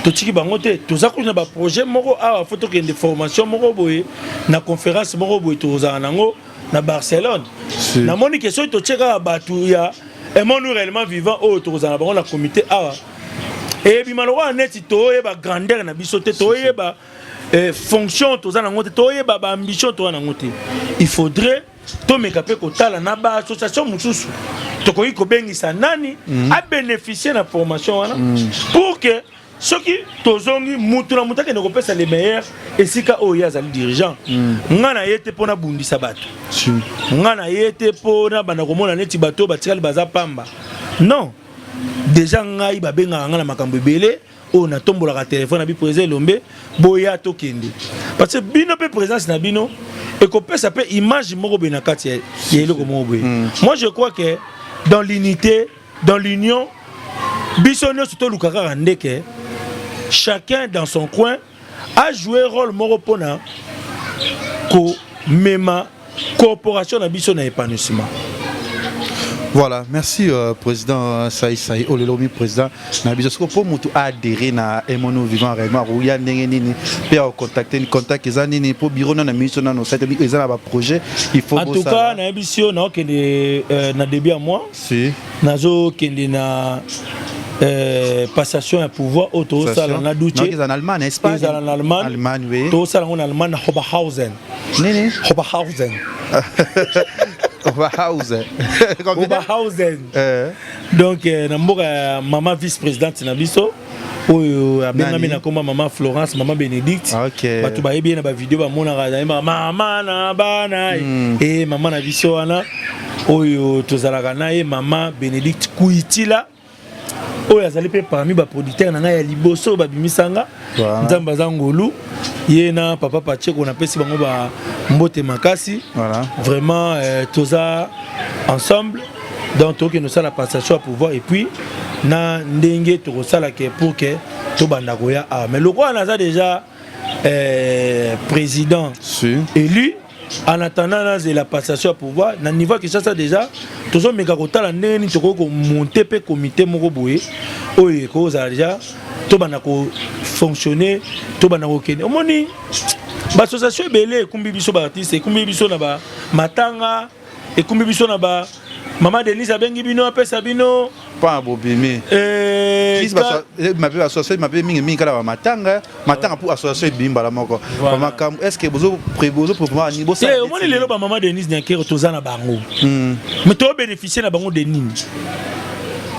Totiki bango te. Toza ko na ba projet moko a photo kende formation moko boye na conférence moko boye toza nango na Barcelone. Na moni question to cheka ba tu ya Emonu réellement vivant au toza na bango na comité a. Et bi malwa neti to ye ba grandeur na biso te to ye ba fonction toza nango te to ye ba ambition to nango te. Il faudrait to mekape kotala na ba association mususu tokoki kobengisa nani a bénéficier na formation wana pour que ceux qui tozongi mutu na mutake ne kopesa les meilleurs et sika oya zali dirigeant ngana yete pona bundisa bato ngana yete pona bana komona neti bato batikali baza pamba non déjà ngai babenga ngana makambo belé o na tombola ka téléphone na bi président Lombe boya to kende parce que bino pe présence na bino et qu'on peut s'appeler image moko benakati yelo komo boye. Moi je crois que dans l'unité, dans l'union bisono surtout lukaka ndeke chacun dans son coin a joué rôle moko pona ko mema coopération na biso na épanouissement. Voilà, merci président Saï Olelomi président na biso pour mutu adhérer na Emonu vivant réellement rouya ndenge nini pe contacter ni contact ezanini pour bureau na mission na no site ezana ba projet il faut en tout cas na mission na kende na début à moi si nazo kende na passation à pouvoir auto sala na duche en Allemagne Espagne en Allemagne oui to sala en Allemagne Oberhausen nini Oberhausen Oberhausen. Donc namboka maman vice-présidente na biso oyo abenga na koma maman Florence maman Bénédicte batu ba yebi na ba vidéo ba mona ka maman na bana et maman na biso wana oyo tozalaka na ye maman Bénédicte Kuitila oyo azali pe parmi ba producteur na ya liboso ba bimisanga nzamba zangolu ye na papa Pacheko na pesi bango ba mbote makasi vraiment toza ensemble donc toke nous ça la passation à pouvoir et puis na ndenge to sala ke pour que to banda koya mais le roi naza déjà président élu en attendant la passation à pouvoir na niveau que ça déjà tozo meka kotala ndeni to ko monter pe comité moko boye oyo ko za déjà to banda ko fonctionner to banda ko kene omoni ba association belé kumbi biso ba artiste kumbi biso na ba matanga et kumbi biso na ba Maman Denise abengi bino apesa bino pas bobimi ma association ma mingi kala matanga pour association bimba la moko est-ce que vous prévoyez pour pouvoir niveau ça au moins lelo ba maman Denise nyakero tozana bango mais to bénéficier na bango de nini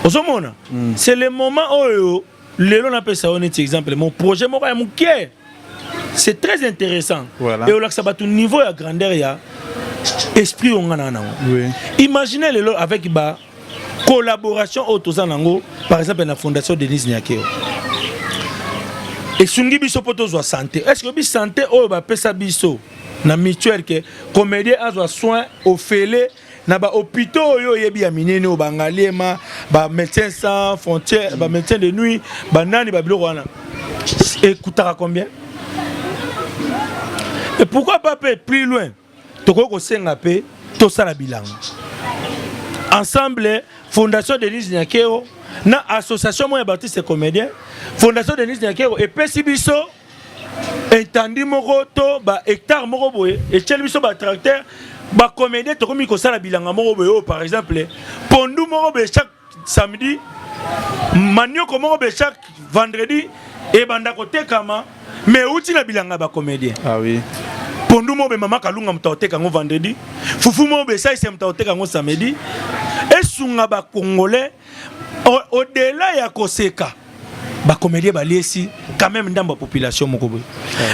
osomona c'est le moment oyo lelo na pesa honnête exemple mon projet moko ya mukie c'est très intéressant et au lac tout niveau ya grandeur ya esprit ongana nango imaginez le avec ba collaboration autour nango par exemple la fondation Denise Nyakeo et sungi biso poto zo santé est-ce que bi santé o ba pesa biso na mutuelle que comédien a soin au félé na ba hôpitaux yo yebi ya minene o bangaliema ba médecins sans frontières ba médecins de nuit ba nani ba biloko wana écoutera combien et pourquoi pas plus loin toko senga pe to sala bilango ensemble fondation Denise Nyakeo na association moya baptiste comédien fondation Denise Nyakeo et pesi biso entandi moko to ba hectare moko boye et tchel biso ba tracteur ba comédien to komi ko sala bilanga moko boye par exemple pondu moko be chaque samedi manioko moko be chaque vendredi et banda kotekama mais outi na bilanga ba comédien. Ah oui. Pondu mo be mama kalunga mtaoteka ngo vendredi. Fufu mo be sai se mtaoteka ngo samedi. Et sunga ba congolais au-delà ya koseka. Ba comédien ba liesi quand même ndamba population moko boy.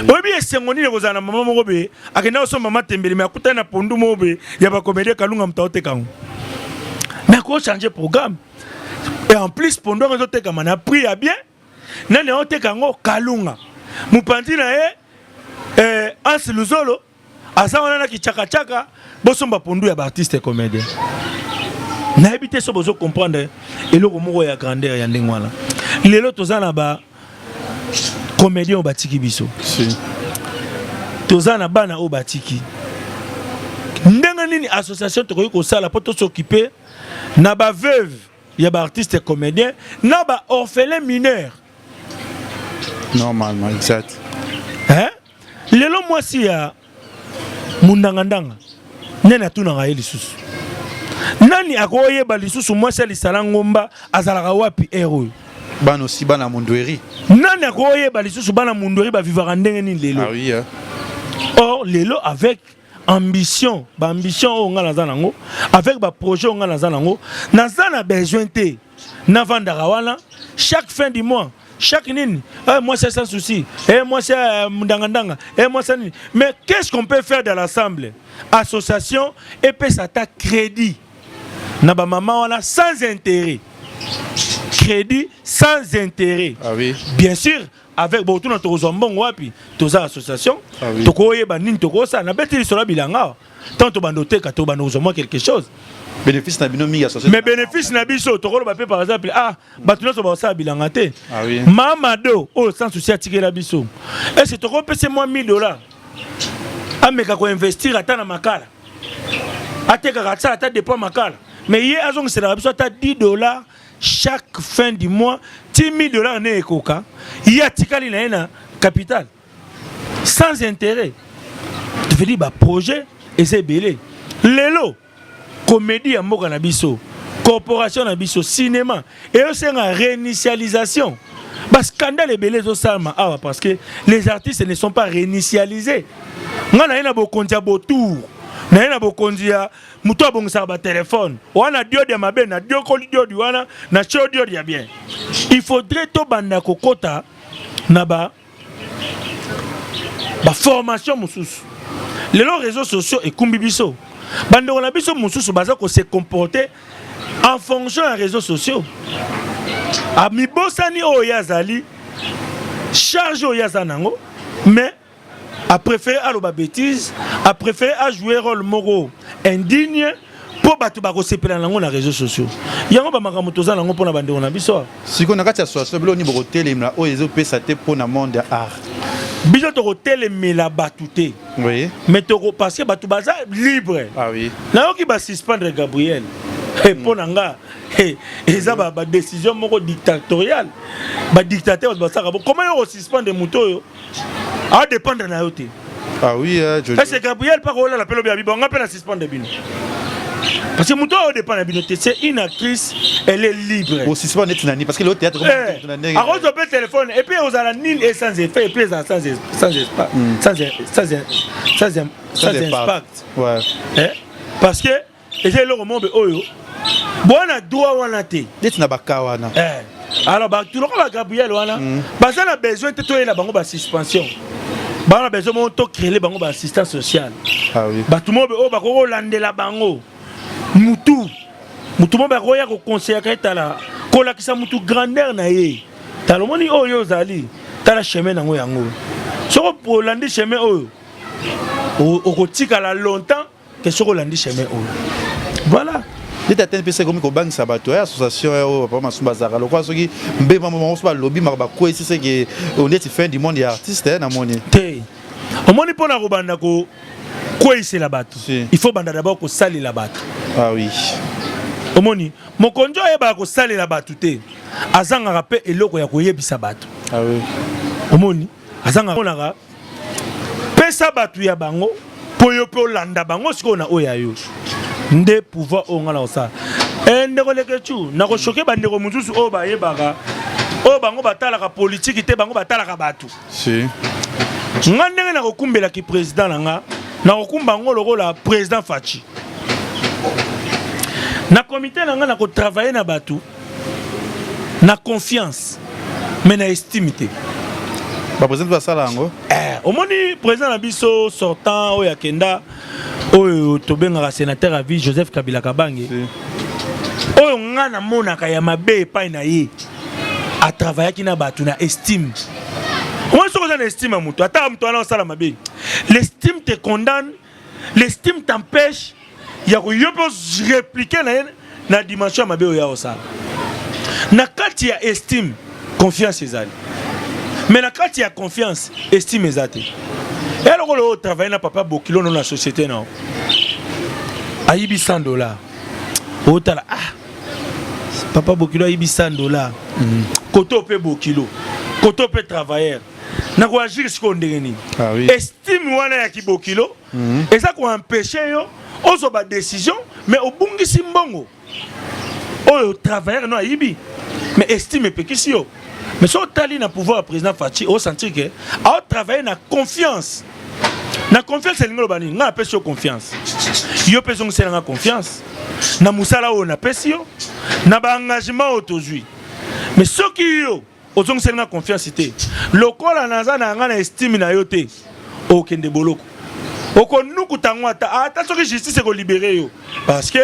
Obi esengoni ne kozana mama moko be akenda so mama tembele mais akuta na pondu mo be ya ba comédien kalunga mtaoteka ngo. Mais ko changer programme. Et en plus pondu ngo teka mana prix a bien. Nane oteka ngo kalunga. Mupandi na Anse Luzolo asa wana na kichaka bosomba pondu ya ba artiste comédien. Na habité so bozo comprendre eloko moko ya grandeur ya ndengwana. Lelo tozana ba comédien obatiki biso. Si. Tozana bana obatiki. Ndenga nini association to ko sala poto s'occuper na ba veuve ya ba artiste comédien na ba orphelin mineur. Normalement, exact. Hein? Lelo mwasi ya mundangandanga nena tunanga elisusu. Nani akoyeba lisusu mwasi alisala ngomba azalaka wapi ero? Bana aussi bana mundweri. Nani akoyeba lisusu bana mundweri ba vivre ndenge ni lelo? Ah oui. Or lelo avec ambition, ba ambition o ngala zanango, avec ba projet o ngala zanango, nazana besoin te. Na vandaka wana chaque fin du mois. Chaque nini, moi c'est sans souci, moi c'est mundangandanga, moi c'est nini. Mais qu'est-ce qu'on peut faire dans l'ensemble? Association et puis ça t'a crédit. Naba maman on a sans intérêt. Crédit sans intérêt. Ah oui. Bien sûr, avec beaucoup de tozombon wapi, toza association, tokoye banine tokosa, na beti sur la bilanga. Tant to bandote ka to banozoma quelque chose. Bénéfice na bino mi association. Mais bénéfice na biso tokolo ba pe par exemple batuna so ba sa bilanga te. Ah oui. Mamado sans souci atike la biso. Et c'est toko pese moi $1000. Ameka ko investir ata na makala. Ateka ratsa ata dépend makala. Mais hier azong c'est la biso ata $10 chaque fin du mois, $10,000 ne ekoka. Il y a tikali na capital. Sans intérêt. Tu veux dire ba projet et c'est belé. Lelo comédie à Mboka na biso, corporation na biso, cinéma, et aussi une réinitialisation. Parce que scandale est belé au salma, parce que les artistes ne sont pas réinitialisés. On a un beau compte à beau tour, on a un beau compte à muto bon ça ba téléphone, on a dio de ma ben, na dio koli dio du wana, na show dio dia bien. Il faudrait to banda kokota na ba formation mususu. Les réseaux sociaux et kumbibiso. Bande on a biso mususu baza ko se comporter en fonction des réseaux sociaux. A mi bosani o yazali charge o yazanango mais a préféré à la bêtise, a préféré à jouer rôle moro indigne pour battre ba ko sepela nango na réseaux sociaux. Yango ba makambo toza nango pona bande on a biso. Si qu'on a kati association belo ni boko telemla o ezo pesa te pona monde art. Biso to hotel la batouté. Oui. Mais to parce que batou baza libre. Ah oui. Na yo ki ba suspendre Gabriel. Et ponanga eza ba décision moko dictatoriale. Ba dictateur ba saka comment yo suspendre muto yo? A dépendre na yo te. Ah oui, c'est Gabriel par là la pelo bien on appelle suspendre bino. Parce que muto dépend de bino, c'est une actrice, elle est libre. Aussi c'est pas net nani parce que le théâtre à cause de le téléphone et puis aux alanines et sans effet et puis sans impact. Ouais. Parce que j'ai le moment oyo bon a droit wana te. Net na baka wana. Alors ba tu le Gabriel wana parce qu'on a besoin de toi la bango ba suspension. Ba on a besoin de créer bango ba assistance sociale. Ah oui. Ba tout le monde o ba ko landela bango. Mutu mo ba roya ko conseiller ka tala ko la kisa mutu grandeur na ye talo moni oyo zali tala chemin nango yango soko pour landi chemin oyo o ko tika la longtemps que soko landi chemin oyo voilà Dès que tu as comme banque sabato association papa masumba zara lo kwa soki mbeba mo so ba lobby makaba ko esi c'est que on est fin du monde artiste na moni te o moni pona ko banda ko esi la bato il faut banda d'abord ko sali la bato. Ah oui. Omoni mokonjo eba ko sali la bato te azanga rapé eloko ya ko yebisa bato. Ah oui. Omoni azanga onaka pesa bato ya bango poyo po landa bango siko na oya yo nde pouvoir onga na osa ndeko lekechu na ko choquer bandeko mususu o ba yebaka Oh bango batala ka politique ite bango batala ka batu. Si. Nga ndenge na kokumbela ki président nanga na kokumba ngo lokola président Fachi. Na comité nanga na ko travailler na batu na confiance mais na estimité. Ba président va sala ngo. Omoni président na biso sortant oya kenda oyo tobenga sénateur à vie Joseph Kabila Kabange. Oyo nga na monaka ya mabe pa na ye. A travailler qui na batu na estime. Moi je suis en estime à mutu. Attends mutu ala sala mabe. L'estime te condamne, l'estime t'empêche ya ko yopo répliquer na dimension mabe oya osala. Na kati ya estime, confiance ezali. Mais na kati ya confiance, estime ezate. Et alors on travaille na papa Bokilo dans la société non. Ayibi $100. Otala papa Bokilo ayibi $100. Koto pe Bokilo. Koto pe travailleur. Na ko agir ce qu'on ndengeni. Ah oui. Estime wana ya kibokilo. Et ça ko empêcher yo ozo ba décision mais obungi simbongo. Oh travailleur non ayibi. Mais estime pekisi yo. Mais si on tali na pouvoir président Fachi, on sentit que on travaille na confiance. Na confiance c'est l'ingolo bani, na pesi confiance. Yo peson c'est na confiance. Na musala o na pesi yo, na ba engagement autojui. Mais ce qui yo, ozong c'est na confianceité. Lokola naza na nga na estime na yo te. O kende boloko. Oko nuku tangwata, attention que justice ko libérer yo parce que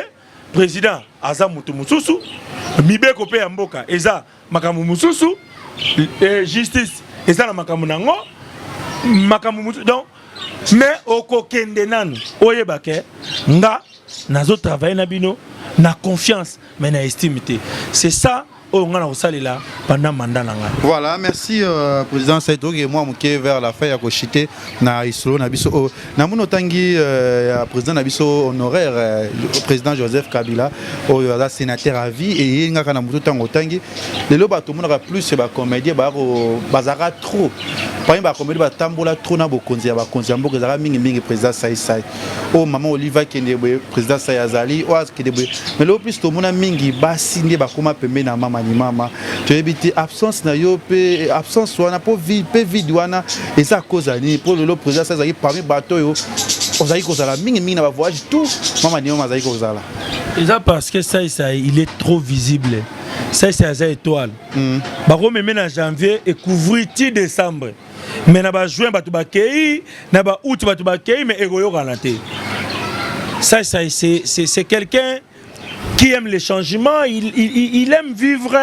président aza mutu mususu, mibeko pe ya mboka eza makamu mususu. Justice et ça la makamunango makamumu donc mais oko kende nanu oyebake nga nazo travailler na bino na confiance mais na estimité c'est ça on a aussi là pendant mandat nanga. Voilà, merci président Saïdou et moi mouké vers la fin ya kochité na isolo na biso na muno tangi président na biso honoraire président Joseph Kabila o ya sénateur à vie et nga kana muto tango tangi lelo bato monaka plus ba comédien ba bazara trop par exemple ba comédien ba tambola trop na bokonzi ya bakonzi mboka zara mingi président Saïsai o maman Oliva Kende président Sayazali o askede mais le plus to mona mingi ba sindi ba koma pembe na mama ni mama tu éviter absence na yo pe absence wana po vie pe vide wana et ça cause ani pour le président ça zaki parmi bateau yo ozaki kozala mingi na ba voyage tout mama ni mama zaki kozala et ça parce que ça il est trop visible ça c'est à étoile ba ko même en janvier et couvrir ti décembre mais na ba juin ba to ba kei na ba août ba to ba kei mais egoyo kanate ça c'est quelqu'un qui aime les changements, il aime vivre,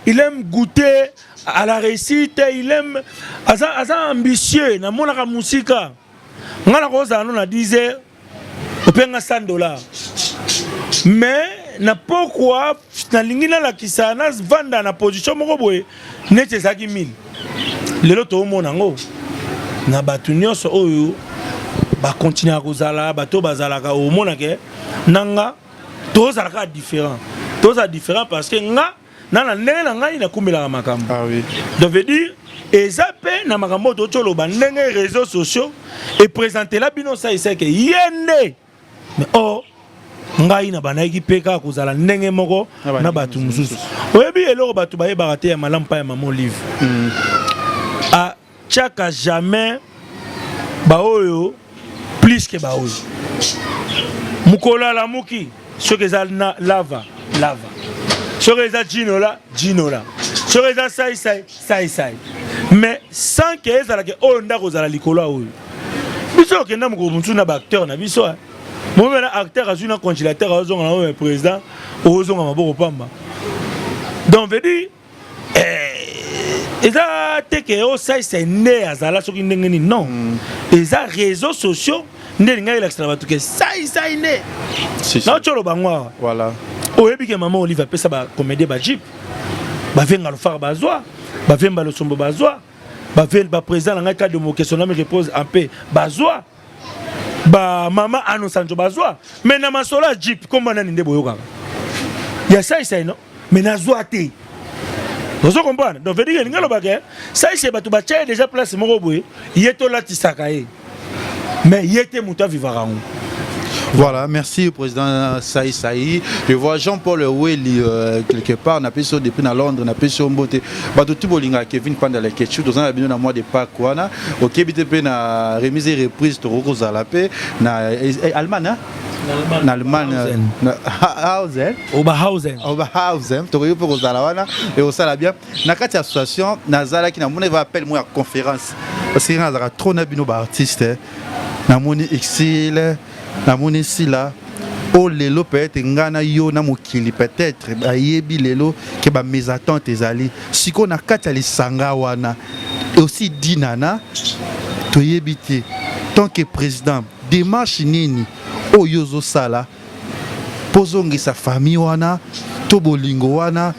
il aime goûter à la réussite, il aime asa ambitieux na mona ka musika. Ngala ko za na disait openga $100. Mais na pourquoi na lingina la kisana vanda na position moko boye nete zaki 1000. Lelo to mona ngo na batu nyonso oyo ba continuer kozala bato bazalaka o mona ke nanga tous are différents. Tous are différents parce que nga na ndenge ina kumela makambo. Ah oui. Donc veut dire ezape na makambo to cholo ba ndenge réseaux sociaux et présenter la bino ça c'est que yende. Mais oh nga ina banaki peka kozala ndenge moko na batu mususu. Oyebi eloko batu ba yebarate ya malampa ya maman livre. A chaka jamais ba oyo plus que ba oyo. Mukola la muki ce que ça lava. Ce que ça Ginola. Ce que ça sai. Mais sans que ça que onda kozala likola oyo. Biso ke na mko mutuna ba acteur na biso. Moi même acteur a un congélateur ozonga na président ozonga maboko pamba. Donc veut dire eza teke o sai né azala soki ndengeni non. Eza réseaux sociaux ndenge l'extra ba tuke sai né. Na cholo bangwa. Voilà. Oyebi ke maman Olive pesa ba comédie ba jeep. Ba venga le faire bazwa. Ba venga le sombo bazwa. Ba venga ba président nga ka de mo question na me repose en paix bazwa. Ba maman Anosanjo bazwa. Mais na masola jeep comment nani ndebo yoka. Ya sai non. Mais na zwa te. Vous comprenez? Donc veut dire que ngalo bagay sai c'est batu ba tcha déjà place moko boye yeto la tisaka e. Mais yete muta vivara. Voilà, merci au président Saï. Je vois Jean-Paul Oueli quelque part, on a payé depuis dans Londres, on a payé sur Mbote. Tout Bolinga Kevin pendant les questions, dans un abîme dans mois de Pâques, ok, BTP na remise et reprise de Roko Zalapé, na Allemagne, en Allemagne, Oberhausen, tu vois pour Zalawana et au Salabia. Na quatre associations, Nazala qui n'a mon appel moi à conférence, parce qu'il y a trop d'abino artistes, na mon exil. Na moni sila o lelo peut-être ngana yo na mokili peut-être ayebi lelo ke ba mes attentes ezali siko na kati ali sanga wana et aussi dinana to yebiti tant que président démarche nini o yozo sala pozongi sa famille wana to bolingo wana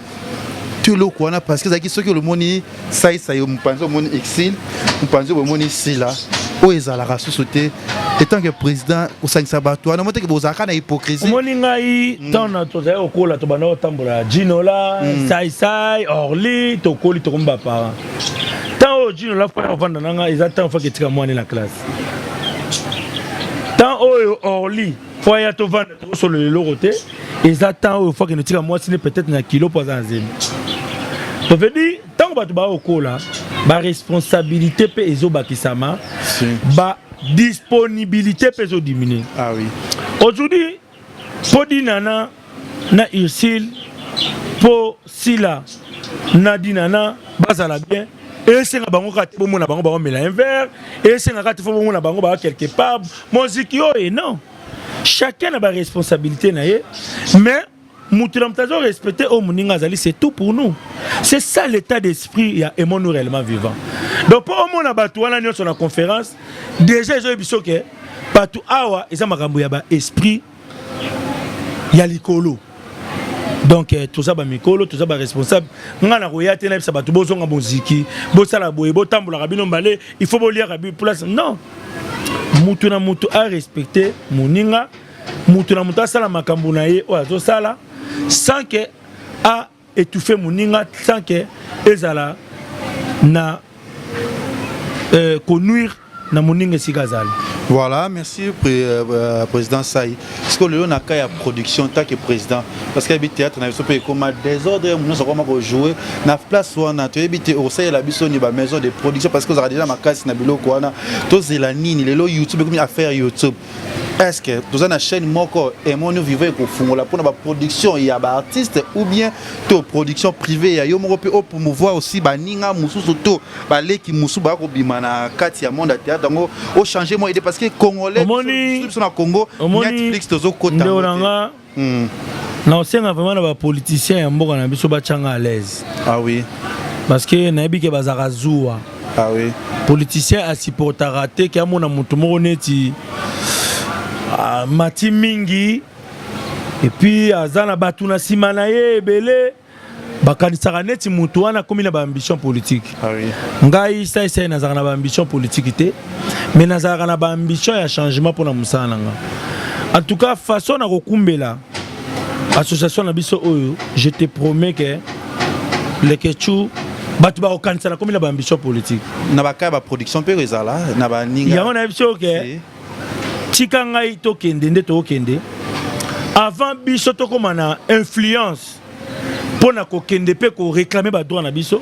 to loko wana parce que zaki soki le moni sai yo mpanzo moni exil mpanzo moni sila o ezala société étant que président au sein sabato na mote ke bozaka na hypocrisie moni ngai tana to za okola to bana otambola Ginola sai Orly to koli to komba para tant o Ginola fa vanda nanga ezata fa ke tika mwana na classe tant o Orly fa ya to vanda to solo le lorote ezata o fa ke tika mwana sine peut-être na kilo pour zanzim to veut dire tant ba to ba okola ba responsabilité pe ezobakisama ba disponibilité peut diminuer. Ah oui. Aujourd'hui, pour dinana na Ursil, pour Sila na dinana bazala bien. Et c'est un bango kati pour mon bango bango mélange vert. Et c'est un kati pour mon bango bango quelque part. Musique yo et non. Chacun a sa responsabilité naie. Mais Moutulamtazo respecter au Mouninga Zali, c'est tout pour nous. C'est ça l'état d'esprit, il y a aimons nous réellement vivant. Donc pour au monde abattu, on a sur la conférence, déjà ils ont dit que partout awa, ils ont makambo ya ba esprit, ya likolo. Donc tout ça ba mikolo, tout ça ba responsable. Ngana roya tena bisa batu bozonga muziki, bosala boye, botambola rabino mbale, il faut bolia rabi place. Non. Mutu na mutu a respecter Mouninga, mutu na mutu a sala makambo na ye o azo sala. Sans que a étouffé Mouninga, sans que ezala na connuire na Mouninga Sigazal. Voilà, merci président Saï. Parce que le n'a qu'à production tant que président. Parce qu'il y a des théâtres, on a fait comme désordre, nous avons joué. Na place où on a habité au sein de la maison de production parce que vous avez déjà ma casse na bilo quoi na. Tous les lanines, les lots YouTube comme affaire YouTube. Est-ce que dans une chaîne moko et mon nous vivons au fond là pour la production il y a des artistes ou bien to production privée il y a yo mo pour promouvoir aussi ba ninga musu surtout ba leki musu ba ko bimana kati ya monde théâtre donc au changer moi idée parce que congolais sur na Congo Netflix tozo kota ndoranga na osenga vraiment na ba politiciens ya mboka na biso ba changa à l'aise. Ah oui parce que na yebi ke bazaka zuwa. Ah oui politicien a supporta raté ki amona mutu moko neti Mati mingi et puis azana batuna simana ye belé bakanisaka neti mutu wana komi na ba ambition politique. Ah oui. Ngai sai na zana ba ambition politique té mais na zana na ba ambition ya changement pour na musala nga. En tout cas façon na kokumbela association na biso oyo je te promets que les Ketchu batu ba kokanisa na komi na ba ambition politique. Na ba ka ba production pe ezala na ba ninga. Ya on a biso que Chikangai to kende nde to kende avant biso to komana influence pour na ko kende pe ko réclamer ba droit na biso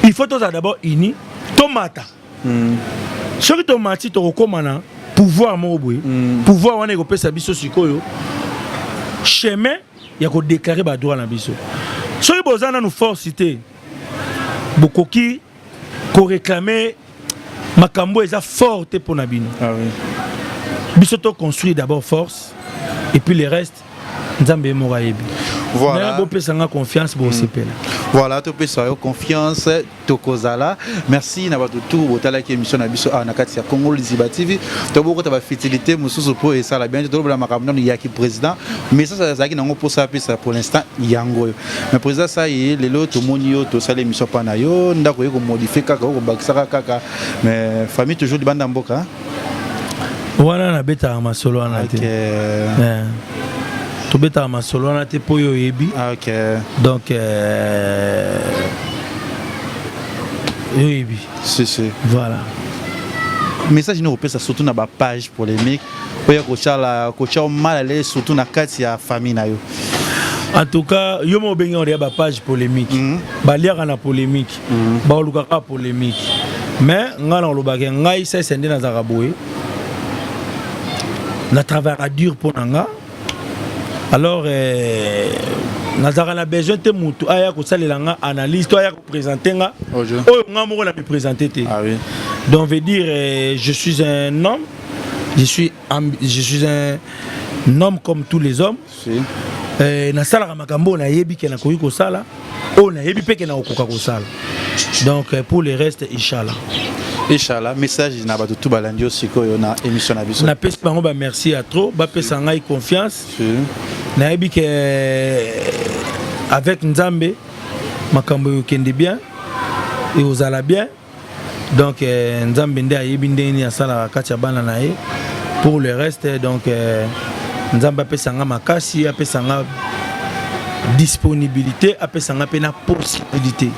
il faut to d'abord ini tomata soki to mati to komana pouvoir mo boy pouvoir wana ko pesa biso sikoyo chemin ya ko déclarer ba droit na biso soki bozana nous forcité bokoki ko réclamer makambo eza forte pour na bino. Ah oui. Bisoto construit d'abord force et puis le reste Nzambe Morayebi. Voilà. Confiance pour voilà, tu peux avoir confiance Tokozala. Merci na tout otala ki émission na biso na kati ya Congo Liziba TV. To boko ta ba fertilité mususu po et ça la bien to bla makamno ya ki président mais ça ça ki nango pour ça pour l'instant yango. Mais président ça y est lelo to monio to sala émission pana yo ndako yeko modifier kaka ko bakisaka kaka mais famille toujours di banda mboka. Voilà na beta masolo na te. To beta masolo na te po yo yebi. OK. Donc yo yebi. Si. Voilà. message nous repose surtout dans la page polémique oya kocha mal à l'aise surtout dans kati ya famille na yo. En tout cas, yo mo bengi on ba page polémique. Ba liaka na polémique. Ba lukaka polémique. Mais ngana lobaka ngai ça c'est ndena za kaboye. Na travail dur pour nanga. Alors nazaka na besoin te mutu aya ko salela nga analyse to aya ko présenter nga. Oh nga mo la présenter te. Ah oui. Donc veut dire je suis un homme. Je suis un homme comme tous les hommes. Si. Nasalaka makambo na yebi ke na koyi ko sala. O na yebi pe ke na okoka ko sala. Donc pour le reste inchallah. Inch'Allah, message na ba tout balandi aussi ko na émission na biso. Na pesi bango ba merci à trop, ba pesa ngai confiance. Na yebi ke avec Nzambe makambo yo kende bien et ozala bien. Donc Nzambe nde ayebi ndeni asala kati ya bana na ye. Pour le reste donc Nzambe apesa nga makasi, apesa nga disponibilité, apesa nga pena possibilité.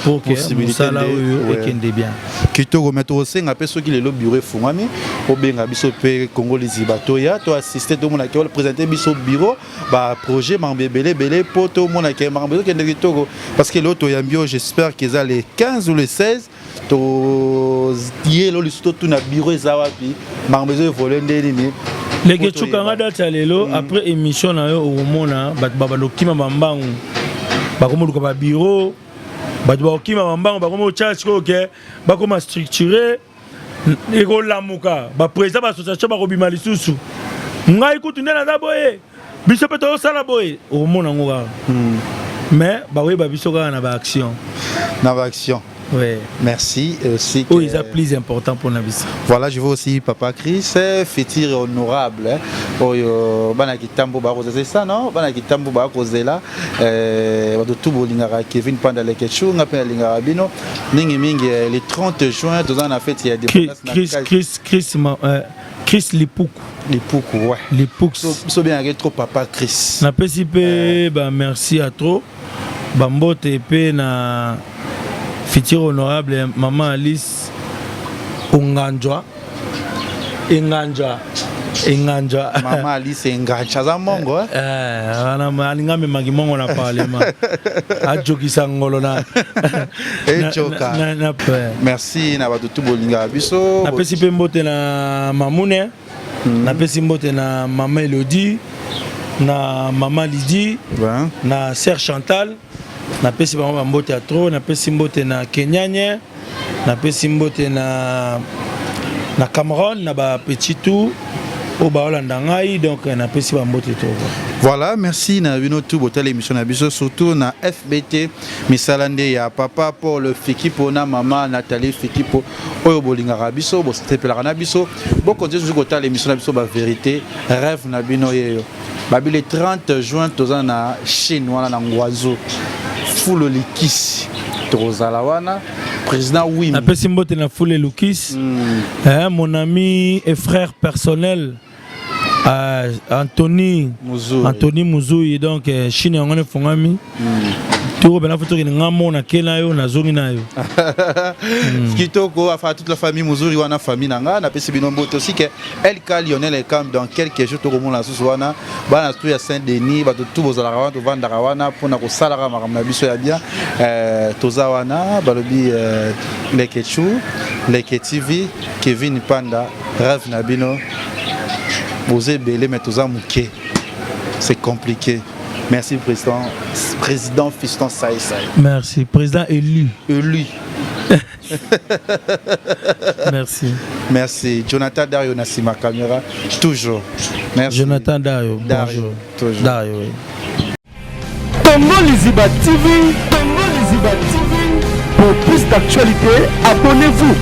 Pour que musala oyo ekende bien. Kito remettre au sein apesa ki lelo bureau fungami, obenga biso pe Congo Lizibato ya to assister to mona ki présenter biso bureau ba projet mambebele belé pour to mona ki mambelo kende kitoko parce que l'autre yambio j'espère qu'ils a les 15 ou les 16 to yelo listo tout na bureau ezawapi mambelo volende nini. Les Ketchukanga d'Atalelo, après émission, au Mona, Babaloki Mambangu, Bakomo ba bureau, Bakoki Mambangu, Bakomo Charge, Bakoma structuré, Ego Lamuka, Président de l'association Bakobi Malisusu. Nga écoute, Nena Daboye, Bissopeto Salaboye, au Mona. Mais, Bawe Babisoga n'a pas action. N'a pas action. Oui. Merci aussi. Oh, c'est plus important pour Nabis. Voilà, je veux aussi Papa Chris, fétir honorable. Oh, Banakitambo Barose, c'est ça, non? Banakitambo Barose là. Tout Bolingara, Kevin Panda Lekechou, on appelle Lingara Bino. Ningi Mingi, le 30 juin, tout en fait, il y a des Chris Lipoukou. Lipoukou, ouais. Lipoukou. So bien trop Papa Chris. Na PCP, merci à trop. Bambote épée na. Futur honorable Maman Alice Unganjwa. Maman Alice Enganjwa za mongo alinga me magimongo na parlement. Ajoki sangolo na. Merci na batu bolinga biso. Na pesi pe mbote na Mamune. Na pesi mbote na Maman Elodie. Na Maman Lydie. Na Sœur Chantal. Na pesi bango mbote ya trop, na pesi mbote na Kenyanye, na pesi mbote na Cameroun, na ba petit tout au Baolanda ngai, donc na pesi mbote trop. Voilà, merci na bino tout botel émission na biso surtout na FBT misalande ya papa pour le Fikipo na maman Nathalie Fikipo oyo bolingaka biso bo stepelaka na biso bo continuer toujours botel émission na biso ba vérité rêve na bino yeyo. Babi le 30 juin tozana na Chine wana na Ngwazo. Full Likis Trozalawana président Wim na pesi mbote na Full Likis mon ami et frère personnel Anthony Mouzoui donc Chine ngone fongami tout ben photo ni ngamo na kena yo na zongi na yo kitoko afa toute la famille Mouzoui wana famille nanga na pesi bino mbote aussi que LK Lionel et Camp dans quelques jours to komona susu wana bana tout ya Saint-Denis ba tout bozala wana to vanda wana pona ko sala ka makamba biso ya bien toza wana balobi les Ketchou les TV Kevin Panda rêve na bino vous êtes belé mais toza muké c'est compliqué. Merci président Fiston Saï. Merci président élu. Merci. Merci Jonathan Dario Nassima caméra toujours. Merci Jonathan Dario. Bonjour. Toujours. Dario. Congo Liziba TV, pour plus d'actualités, abonnez-vous.